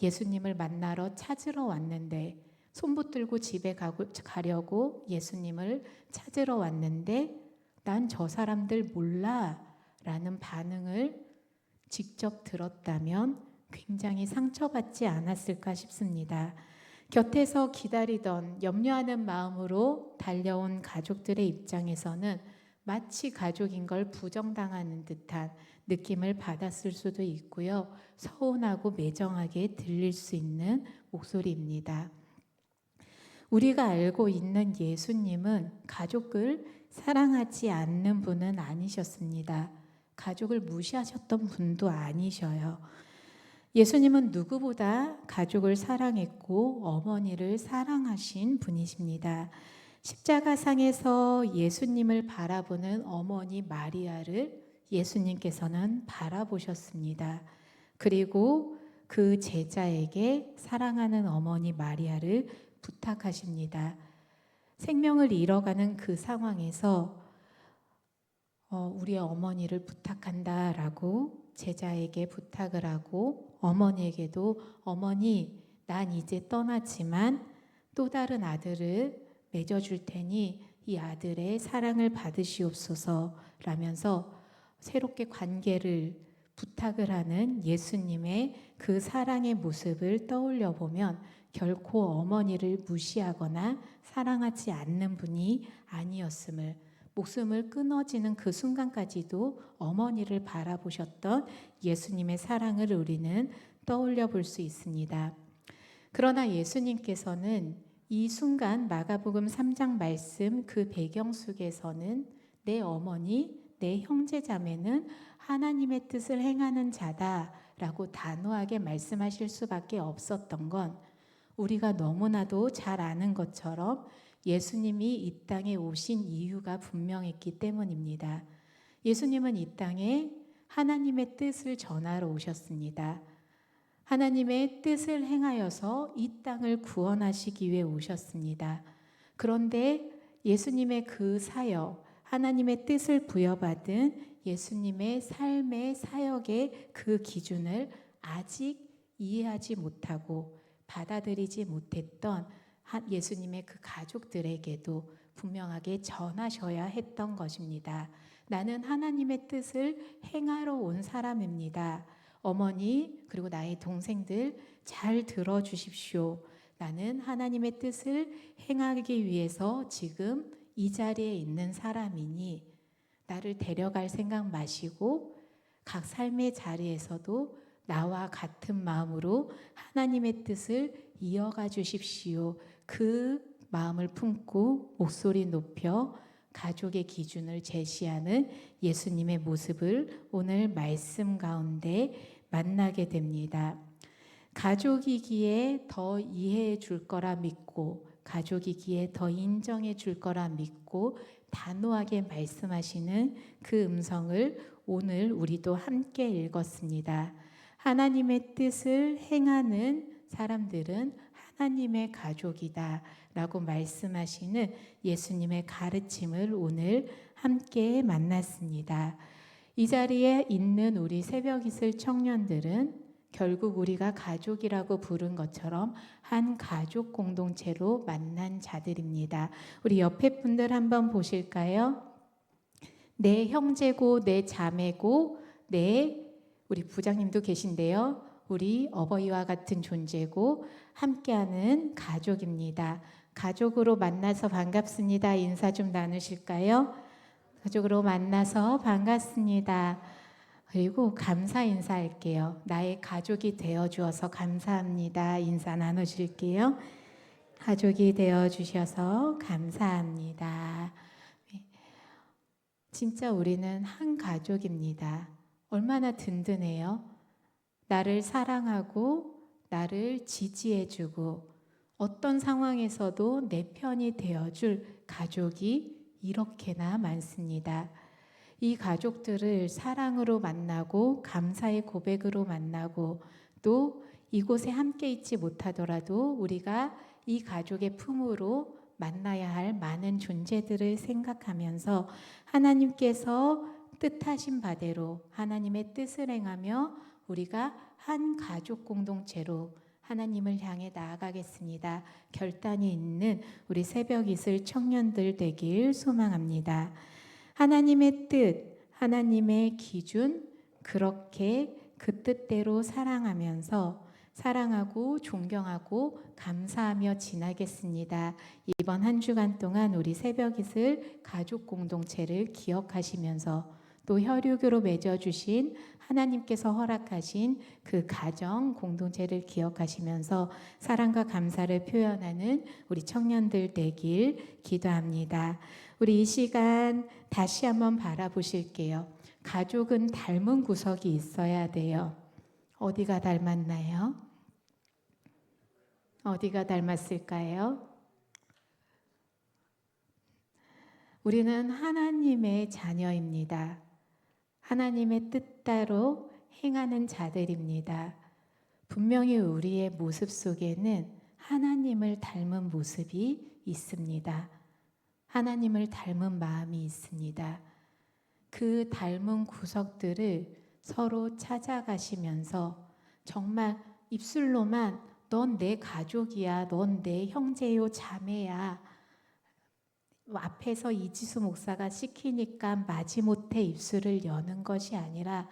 예수님을 만나러 찾으러 왔는데, 손붙들고 집에 가려고 예수님을 찾으러 왔는데 난 저 사람들 몰라 라는 반응을 직접 들었다면 굉장히 상처받지 않았을까 싶습니다. 곁에서 기다리던 염려하는 마음으로 달려온 가족들의 입장에서는 마치 가족인 걸 부정당하는 듯한 느낌을 받았을 수도 있고요. 서운하고 매정하게 들릴 수 있는 목소리입니다. 우리가 알고 있는 예수님은 가족을 사랑하지 않는 분은 아니셨습니다. 가족을 무시하셨던 분도 아니셔요. 예수님은 누구보다 가족을 사랑했고 어머니를 사랑하신 분이십니다. 십자가상에서 예수님을 바라보는 어머니 마리아를 예수님께서는 바라보셨습니다. 그리고 그 제자에게 사랑하는 어머니 마리아를 부탁하십니다. 생명을 잃어가는 그 상황에서 우리의 어머니를 부탁한다라고 제자에게 부탁을 하고 어머니에게도 어머니 난 이제 떠났지만 또 다른 아들을 맺어줄 테니 이 아들의 사랑을 받으시옵소서 라면서 새롭게 관계를 부탁을 하는 예수님의 그 사랑의 모습을 떠올려 보면 결코 어머니를 무시하거나 사랑하지 않는 분이 아니었음을, 목숨을 끊어지는 그 순간까지도 어머니를 바라보셨던 예수님의 사랑을 우리는 떠올려 볼 수 있습니다. 그러나 예수님께서는 이 순간 마가복음 3장 말씀 그 배경 속에서는 내 어머니, 내 형제자매는 하나님의 뜻을 행하는 자다라고 단호하게 말씀하실 수밖에 없었던 건 우리가 너무나도 잘 아는 것처럼 예수님이 이 땅에 오신 이유가 분명했기 때문입니다. 예수님은 이 땅에 하나님의 뜻을 전하러 오셨습니다. 하나님의 뜻을 행하여서 이 땅을 구원하시기 위해 오셨습니다. 그런데 예수님의 그 사역, 하나님의 뜻을 부여받은 예수님의 삶의 사역의 그 기준을 아직 이해하지 못하고 받아들이지 못했던 예수님의 그 가족들에게도 분명하게 전하셔야 했던 것입니다. 나는 하나님의 뜻을 행하러 온 사람입니다. 어머니 그리고 나의 동생들 잘 들어주십시오. 나는 하나님의 뜻을 행하기 위해서 지금 이 자리에 있는 사람이니 나를 데려갈 생각 마시고 각 삶의 자리에서도 나와 같은 마음으로 하나님의 뜻을 이어가 주십시오. 그 마음을 품고 목소리 높여 가족의 기준을 제시하는 예수님의 모습을 오늘 말씀 가운데 만나게 됩니다. 가족이기에 더 이해해 줄 거라 믿고 가족이기에 더 인정해 줄 거라 믿고 단호하게 말씀하시는 그 음성을 오늘 우리도 함께 읽었습니다. 하나님의 뜻을 행하는 사람들은 하나님의 가족이다 라고 말씀하시는 예수님의 가르침을 오늘 함께 만났습니다. 이 자리에 있는 우리 새벽이슬 청년들은 결국 우리가 가족이라고 부른 것처럼 한 가족 공동체로 만난 자들입니다. 우리 옆에 분들 한번 보실까요? 내 형제고 내 자매고 우리 부장님도 계신데요. 우리 어버이와 같은 존재고 함께하는 가족입니다. 가족으로 만나서 반갑습니다. 인사 좀 나누실까요? 가족으로 만나서 반갑습니다. 그리고 감사 인사할게요. 나의 가족이 되어주어서 감사합니다. 인사 나눠줄게요. 가족이 되어주셔서 감사합니다. 진짜 우리는 한 가족입니다. 얼마나 든든해요. 나를 사랑하고 나를 지지해주고 어떤 상황에서도 내 편이 되어줄 가족이 이렇게나 많습니다. 이 가족들을 사랑으로 만나고 감사의 고백으로 만나고 또 이곳에 함께 있지 못하더라도 우리가 이 가족의 품으로 만나야 할 많은 존재들을 생각하면서 하나님께서 뜻하신 바대로 하나님의 뜻을 행하며 우리가 한 가족 공동체로 하나님을 향해 나아가겠습니다. 결단이 있는 우리 새벽이슬 청년들 되길 소망합니다. 하나님의 뜻, 하나님의 기준, 그렇게 그 뜻대로 사랑하고 존경하고 감사하며 지나겠습니다. 이번 한 주간 동안 우리 새벽잇을 가족 공동체를 기억하시면서 또 혈육으로 맺어주신 하나님께서 허락하신 그 가정 공동체를 기억하시면서 사랑과 감사를 표현하는 우리 청년들 되길 기도합니다. 우리 이 시간 다시 한번 바라보실게요. 가족은 닮은 구석이 있어야 돼요. 어디가 닮았나요? 어디가 닮았을까요? 우리는 하나님의 자녀입니다. 하나님의 뜻대로 행하는 자들입니다. 분명히 우리의 모습 속에는 하나님을 닮은 모습이 있습니다. 하나님을 닮은 마음이 있습니다. 그 닮은 구석들을 서로 찾아가시면서 정말 입술로만 넌 내 가족이야, 넌 내 형제요, 자매야, 앞에서 이지수 목사가 시키니까 마지못해 입술을 여는 것이 아니라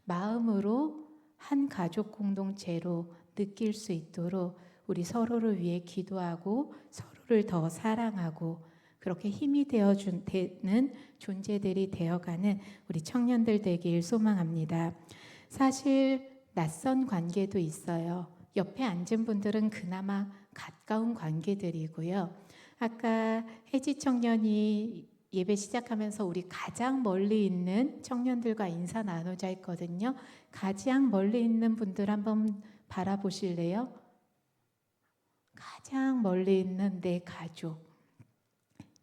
마음으로 한 가족 공동체로 느낄 수 있도록 우리 서로를 위해 기도하고 서로를 더 사랑하고 그렇게 힘이 되는 존재들이 되어가는 우리 청년들 되길 소망합니다. 사실 낯선 관계도 있어요. 옆에 앉은 분들은 그나마 가까운 관계들이고요. 아까 혜지 청년이 예배 시작하면서 우리 가장 멀리 있는 청년들과 인사 나누자 했거든요. 가장 멀리 있는 분들 한번 바라보실래요? 가장 멀리 있는 내 가족.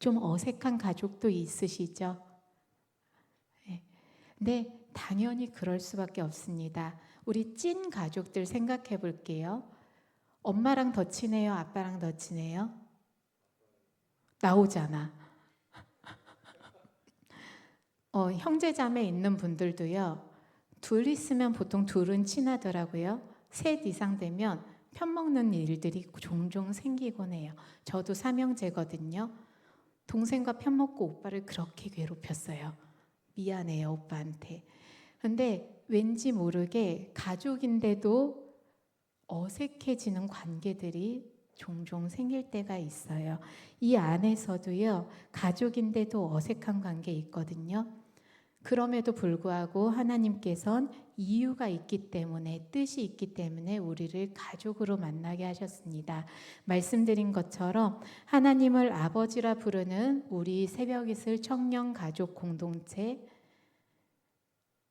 좀 어색한 가족도 있으시죠? 네, 당연히 그럴 수밖에 없습니다. 우리 찐 가족들 생각해 볼게요. 엄마랑 더 친해요? 아빠랑 더 친해요? 나오잖아. 형제 자매 있는 분들도요. 둘 있으면 보통 둘은 친하더라고요. 셋 이상 되면 편먹는 일들이 종종 생기곤 해요. 저도 삼형제거든요. 동생과 편먹고 오빠를 그렇게 괴롭혔어요. 미안해요, 오빠한테. 근데 왠지 모르게 가족인데도 어색해지는 관계들이 종종 생길 때가 있어요. 이 안에서도요, 가족인데도 어색한 관계 있거든요. 그럼에도 불구하고 하나님께서는 이유가 있기 때문에, 뜻이 있기 때문에 우리를 가족으로 만나게 하셨습니다. 말씀드린 것처럼 하나님을 아버지라 부르는 우리 새벽잇을 청년 가족 공동체,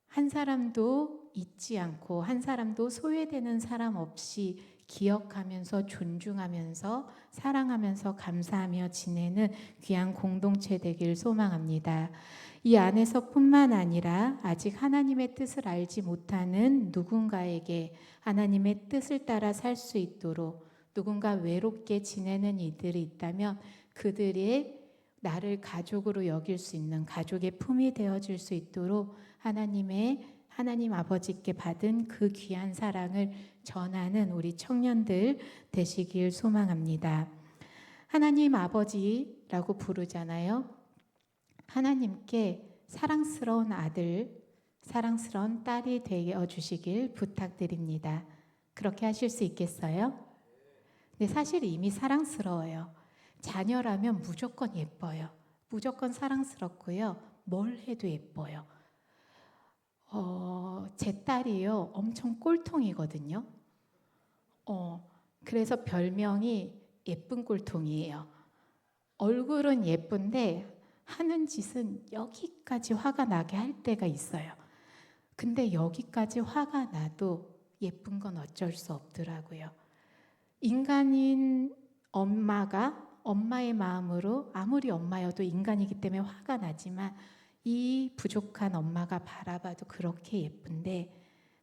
한 사람도 잊지 않고 한 사람도 소외되는 사람 없이 기억하면서 존중하면서 사랑하면서 감사하며 지내는 귀한 공동체 되길 소망합니다. 이 안에서뿐만 아니라 아직 하나님의 뜻을 알지 못하는 누군가에게 하나님의 뜻을 따라 살 수 있도록 누군가 외롭게 지내는 이들이 있다면 그들의 나를 가족으로 여길 수 있는 가족의 품이 되어줄 수 있도록 하나님 아버지께 받은 그 귀한 사랑을 전하는 우리 청년들 되시길 소망합니다. 하나님 아버지라고 부르잖아요. 하나님께 사랑스러운 아들, 사랑스러운 딸이 되어 주시길 부탁드립니다. 그렇게 하실 수 있겠어요? 근데 사실 이미 사랑스러워요. 자녀라면 무조건 예뻐요. 무조건 사랑스럽고요. 뭘 해도 예뻐요. 제 딸이요, 엄청 꼴통이거든요. 그래서 별명이 예쁜 꼴통이에요. 얼굴은 예쁜데 하는 짓은 여기까지 화가 나게 할 때가 있어요. 근데 여기까지 화가 나도 예쁜 건 어쩔 수 없더라고요. 인간인 엄마의 마음으로 아무리 엄마여도 인간이기 때문에 화가 나지만 이 부족한 엄마가 바라봐도 그렇게 예쁜데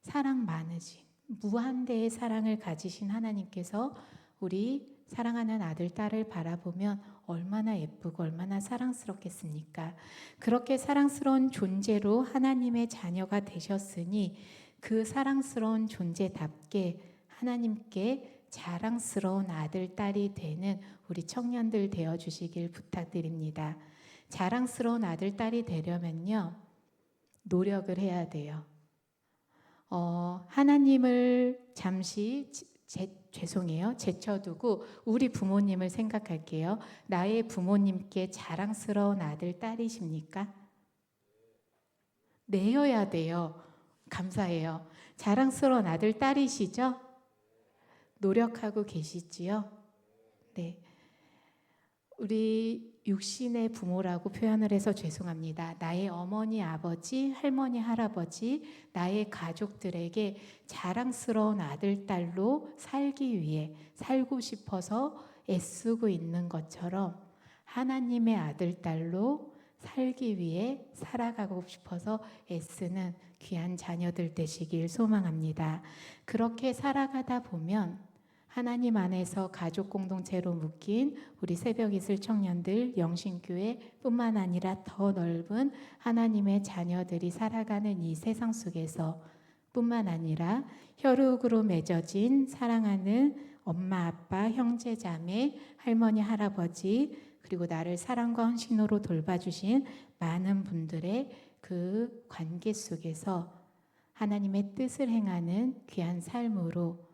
사랑 많으신 무한대의 사랑을 가지신 하나님께서 우리 사랑하는 아들, 딸을 바라보면 얼마나 예쁘고 얼마나 사랑스럽겠습니까? 그렇게 사랑스러운 존재로 하나님의 자녀가 되셨으니 그 사랑스러운 존재답게 하나님께 자랑스러운 아들, 딸이 되는 우리 청년들 되어주시길 부탁드립니다. 자랑스러운 아들, 딸이 되려면요, 노력을 해야 돼요. 하나님을 잠시 죄송해요. 제쳐두고 우리 부모님을 생각할게요. 나의 부모님께 자랑스러운 아들, 딸이십니까? 내어야 돼요. 감사해요. 자랑스러운 아들, 딸이시죠? 노력하고 계시지요? 네. 우리 육신의 부모라고 표현을 해서 죄송합니다. 나의 어머니, 아버지, 할머니, 할아버지, 나의 가족들에게 자랑스러운 아들, 딸로 살기 위해 살고 싶어서 애쓰고 있는 것처럼 하나님의 아들, 딸로 살기 위해 살아가고 싶어서 애쓰는 귀한 자녀들 되시길 소망합니다. 그렇게 살아가다 보면 하나님 안에서 가족 공동체로 묶인 우리 새벽이슬 청년들 영신교회뿐만 아니라 더 넓은 하나님의 자녀들이 살아가는 이 세상 속에서 뿐만 아니라 혈육으로 맺어진 사랑하는 엄마, 아빠, 형제, 자매, 할머니, 할아버지 그리고 나를 사랑과 헌신으로 돌봐주신 많은 분들의 그 관계 속에서 하나님의 뜻을 행하는 귀한 삶으로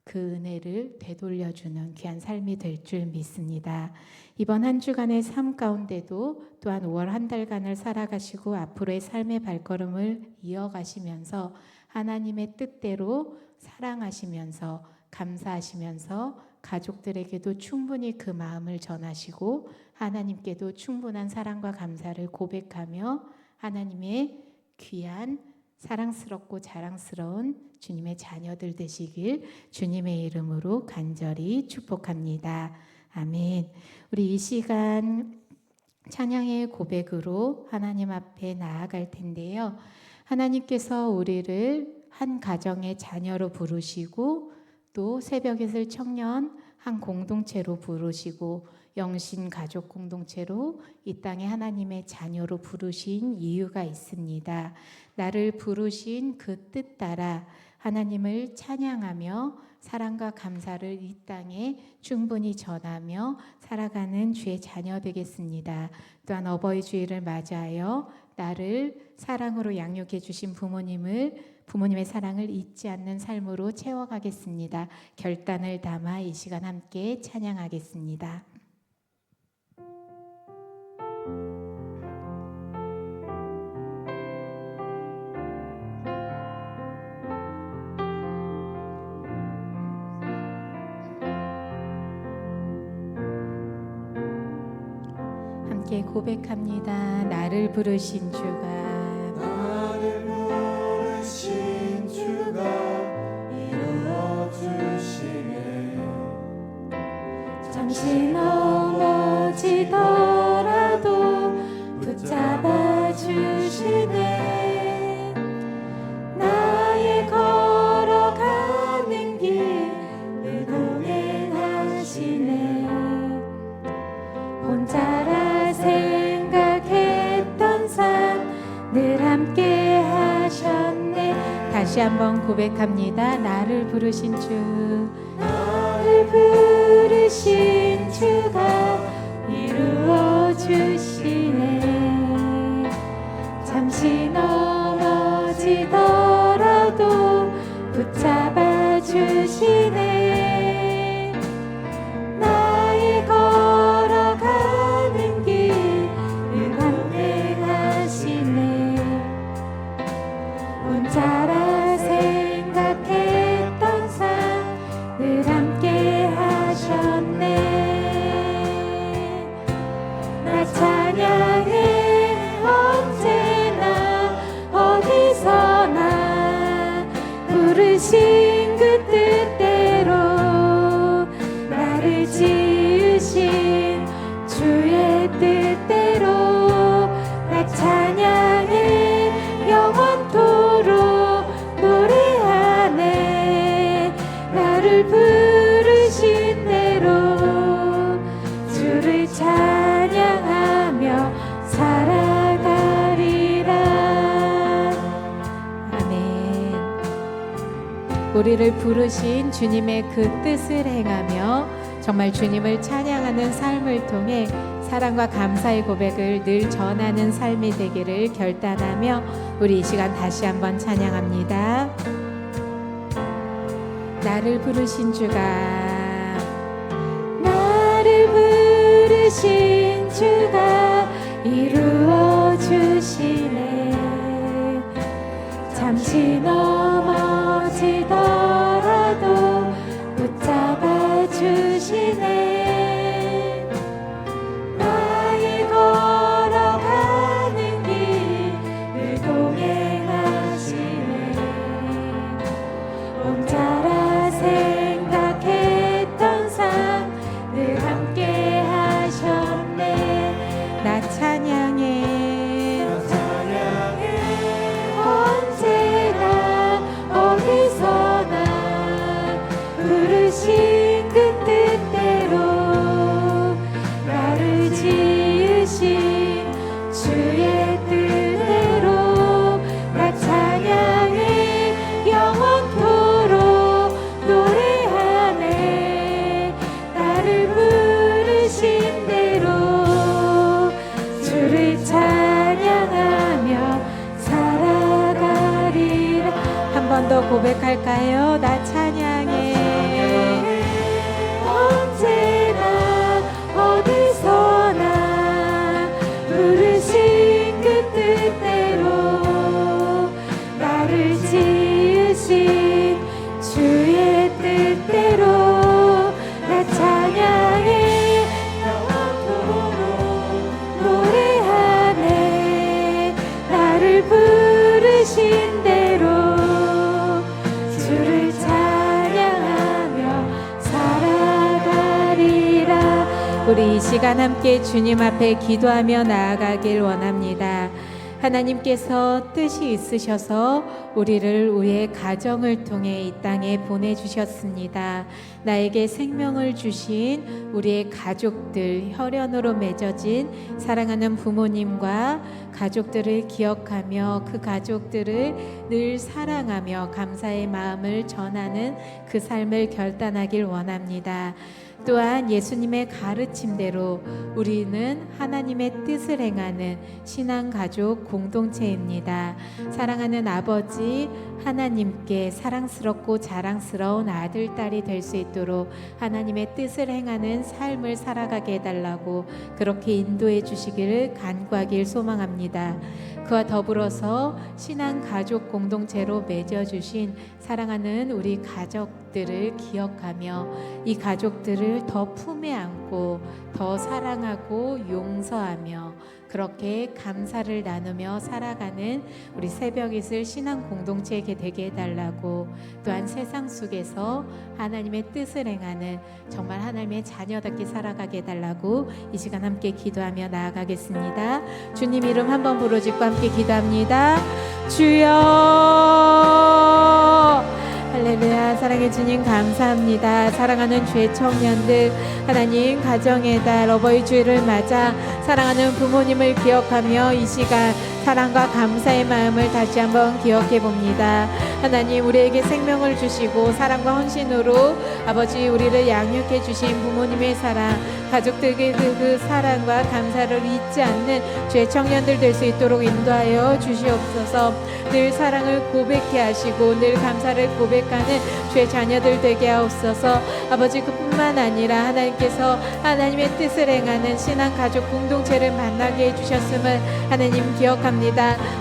그 은혜를 되돌려주는 귀한 삶이 될 줄 믿습니다. 이번 한 주간의 삶 가운데도 또한 5월 한 달간을 살아가시고 앞으로의 삶의 발걸음을 이어가시면서 하나님의 뜻대로 사랑하시면서 감사하시면서 가족들에게도 충분히 그 마음을 전하시고 하나님께도 충분한 사랑과 감사를 고백하며 하나님의 귀한 사랑스럽고 자랑스러운 주님의 자녀들 되시길 주님의 이름으로 간절히 축복합니다. 아멘. 우리 이 시간 찬양의 고백으로 하나님 앞에 나아갈 텐데요. 하나님께서 우리를 한 가정의 자녀로 부르시고 또 새벽이슬 청년 한 공동체로 부르시고 영신 가족 공동체로 이 땅에 하나님의 자녀로 부르신 이유가 있습니다. 나를 부르신 그 뜻 따라 하나님을 찬양하며 사랑과 감사를 이 땅에 충분히 전하며 살아가는 주의 자녀 되겠습니다. 또한 어버이 주일을 맞이하여 나를 사랑으로 양육해 주신 부모님의 사랑을 잊지 않는 삶으로 채워가겠습니다. 결단을 담아 이 시간 함께 찬양하겠습니다. 함께 고백합니다. 나를 부르신 주가 나를 부르신 주가 이루어 주시네. 잠시 넘어지더라도 붙잡아 주시네. 나의 걸어가는 길을 동행하시네. 혼자라 생각했던 삶 늘 함께 하셨네. 다시 한번 고백합니다. 나를 부르신 주 나를 부르신 주가 이루어 주시네. 잠시 넘어지더라도 붙잡아 주시네. 나의 걸어가는 길을 안내하시네. 혼자라 생각했던 삶 늘 함께 하셨네. 나 찬양해 언제나 어디서나 부르신 그 뜻대로 나를 지으신 주의 뜻대로 나 찬양해 영원토록 노래하네. 나를 부르신 대로 주를 찬양하며 살아가리라. 아멘. 우리를 부르신 주님의 그 뜻을 행하며 정말 주님을 찬양하는 삶을 통해 사랑과 감사의 고백을 늘 전하는 삶이 되기를 결단하며 우리 이 시간 다시 한번 찬양합니다. 나를 부르신 주가 나를 부르신 주가 이루어 주시네. 잠시 넘어지더라도 붙잡아 주시네. 나의 걸어가는 길을 동행하시네. 혼자라 생각했던 삶 늘 함께 하셨네. 나 찬양해 언제나 어디서나 부르신 그 뜻대로 나를 지으신 주의 뜻대로 나 찬양해 영원토록 노래하네. 나를 부르신 대로 주를 찬양하며 살아가리라. 한 번 더 고백할까요? 나 찬양해 언제나 어디서나 부르신 그 뜻대로 나를 지으신 주의 뜻대로 나 찬양해 영원토록 노래하네. 나를 부르신 대로 주를 찬양하며 살아가리라. 우리 이 시간 함께 주님 앞에 기도하며 나아가길 원합니다. 하나님께서 뜻이 있으셔서 우리를 우리의 가정을 통해 이 땅에 보내주셨습니다. 나에게 생명을 주신 우리의 가족들, 혈연으로 맺어진 사랑하는 부모님과 가족들을 기억하며 그 가족들을 늘 사랑하며 감사의 마음을 전하는 그 삶을 결단하길 원합니다. 또한 예수님의 가르침대로 우리는 하나님의 뜻을 행하는 신앙가족 공동체입니다. 사랑하는 아버지 하나님께 사랑스럽고 자랑스러운 아들, 딸이 될 수 있도록 하나님의 뜻을 행하는 삶을 살아가게 해달라고 그렇게 인도해 주시기를 간구하길 소망합니다. 그와 더불어서 신앙가족 공동체로 맺어주신 사랑하는 우리 가족들을 기억하며 이 가족들을 더 품에 안고 더 사랑하고 용서하며 그렇게 감사를 나누며 살아가는 우리 새벽이슬 신앙 공동체에게 되게 해달라고, 또한 세상 속에서 하나님의 뜻을 행하는 정말 하나님의 자녀답게 살아가게 해달라고 이 시간 함께 기도하며 나아가겠습니다. 주님 이름 한번 부르짖고 함께 기도합니다. 주여 할렐루야. 사랑해 주님 감사합니다. 사랑하는 주의 청년들, 하나님 가정의 달 어버이 주일을 맞아 사랑하는 부모님을 기억하며 이 시간 사랑과 감사의 마음을 다시 한번 기억해 봅니다. 하나님 우리에게 생명을 주시고 사랑과 헌신으로 아버지 우리를 양육해 주신 부모님의 사랑, 가족들에게 그 사랑과 감사를 잊지 않는 주의 청년들 될 수 있도록 인도하여 주시옵소서. 늘 사랑을 고백해 하시고 늘 감사를 고백하는 주의 자녀들 되게 하옵소서. 아버지 그뿐만 아니라 하나님께서 하나님의 뜻을 행하는 신앙 가족 공동체를 만나게 해주셨음을 하나님 기억합니다.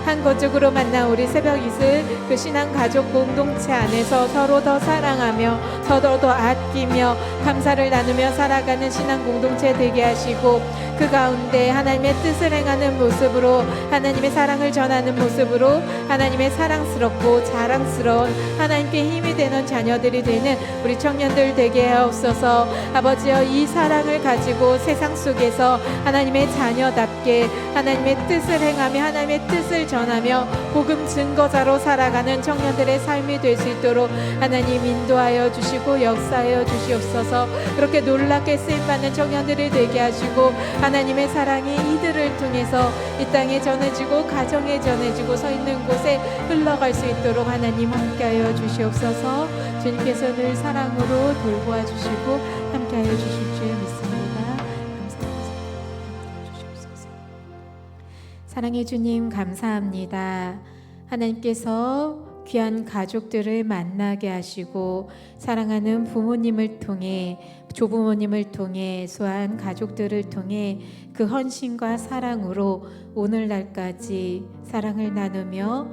한 거족으로 만난 우리 새벽 이슬 그 신앙 가족 공동체 안에서 서로 더 사랑하며 서로 더 아끼며 감사를 나누며 살아가는 신앙 공동체 되게 하시고 그 가운데 하나님의 뜻을 행하는 모습으로 하나님의 사랑을 전하는 모습으로 하나님의 사랑스럽고 자랑스러운 하나님께 힘이 되는 자녀들이 되는 우리 청년들 되게 하옵소서. 아버지여 이 사랑을 가지고 세상 속에서 하나님의 자녀답게 하나님의 뜻을 행하며 하나님의 뜻을 전하며 복음 증거자로 살아가는 청년들의 삶이 될 수 있도록 하나님 인도하여 주시고 역사하여 주시옵소서. 그렇게 놀랍게 쓰임받는 청년들이 되게 하시고 하나님의 사랑이 이들을 통해서 이 땅에 전해지고 가정에 전해지고 서 있는 곳에 흘러갈 수 있도록 하나님 함께하여 주시옵소서. 주님께서 늘 사랑으로 돌보아 주시고 함께하여 주실 줄 믿습니다. 감사합니다. 사랑해 주님 감사합니다. 하나님께서 귀한 가족들을 만나게 하시고 사랑하는 부모님을 통해 조부모님을 통해 수한 가족들을 통해 그 헌신과 사랑으로 오늘날까지 사랑을 나누며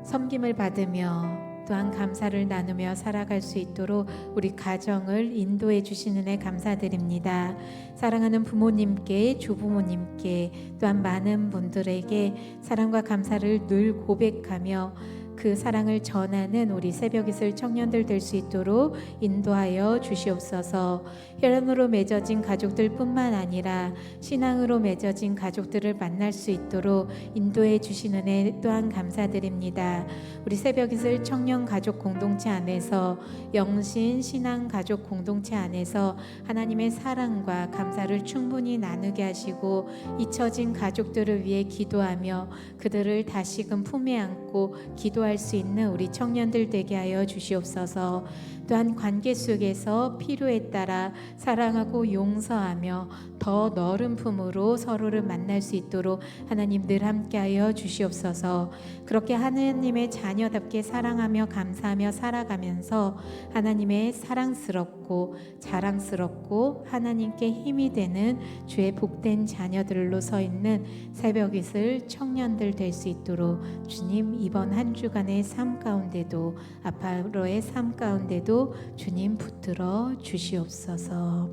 섬김을 받으며 또한 감사를 나누며 살아갈 수 있도록 우리 가정을 인도해 주시는 애 감사드립니다. 사랑하는 부모님께 조부모님께 또한 많은 분들에게 사랑과 감사를 늘 고백하며 그 사랑을 전하는 우리 새벽이슬 청년들 될 수 있도록 인도하여 주시옵소서. 혈연으로 맺어진 가족들뿐만 아니라 신앙으로 맺어진 가족들을 만날 수 있도록 인도해 주시는 애 또한 감사드립니다. 우리 새벽이슬 청년 가족 공동체 안에서 영신 신앙 가족 공동체 안에서 하나님의 사랑과 감사를 충분히 나누게 하시고 잊혀진 가족들을 위해 기도하며 그들을 다시금 품에 안고 기도할 수 있는 우리 청년들 되게 하여 주시옵소서. 또한 관계 속에서 필요에 따라 사랑하고 용서하며 더 넓은 품으로 서로를 만날 수 있도록 하나님 늘 함께하여 주시옵소서. 그렇게 하나님의 자녀답게 사랑하며 감사하며 살아가면서 하나님의 사랑스럽고 자랑스럽고 하나님께 힘이 되는 주의 복된 자녀들로 서 있는 새벽이슬 청년들 될 수 있도록 주님 이번 한 주간의 삶 가운데도 앞으로의 삶 가운데도 주님 붙들어 주시옵소서.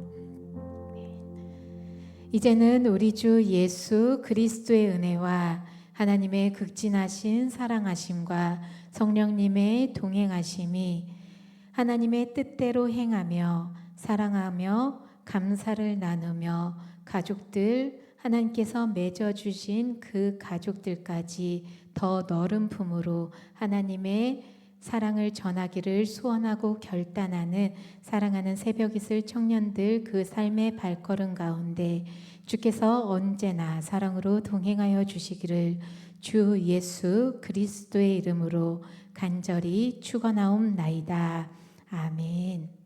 이제는 우리 주 예수 그리스도의 은혜와 하나님의 극진하신 사랑하심과 성령님의 동행하심이 하나님의 뜻대로 행하며 사랑하며 감사를 나누며 가족들 하나님께서 맺어주신 그 가족들까지 더 넓은 품으로 하나님의 사랑을 전하기를 소원하고 결단하는 사랑하는 새벽이슬 청년들 그 삶의 발걸음 가운데 주께서 언제나 사랑으로 동행하여 주시기를 주 예수 그리스도의 이름으로 간절히 축원하옵나이다. 아멘.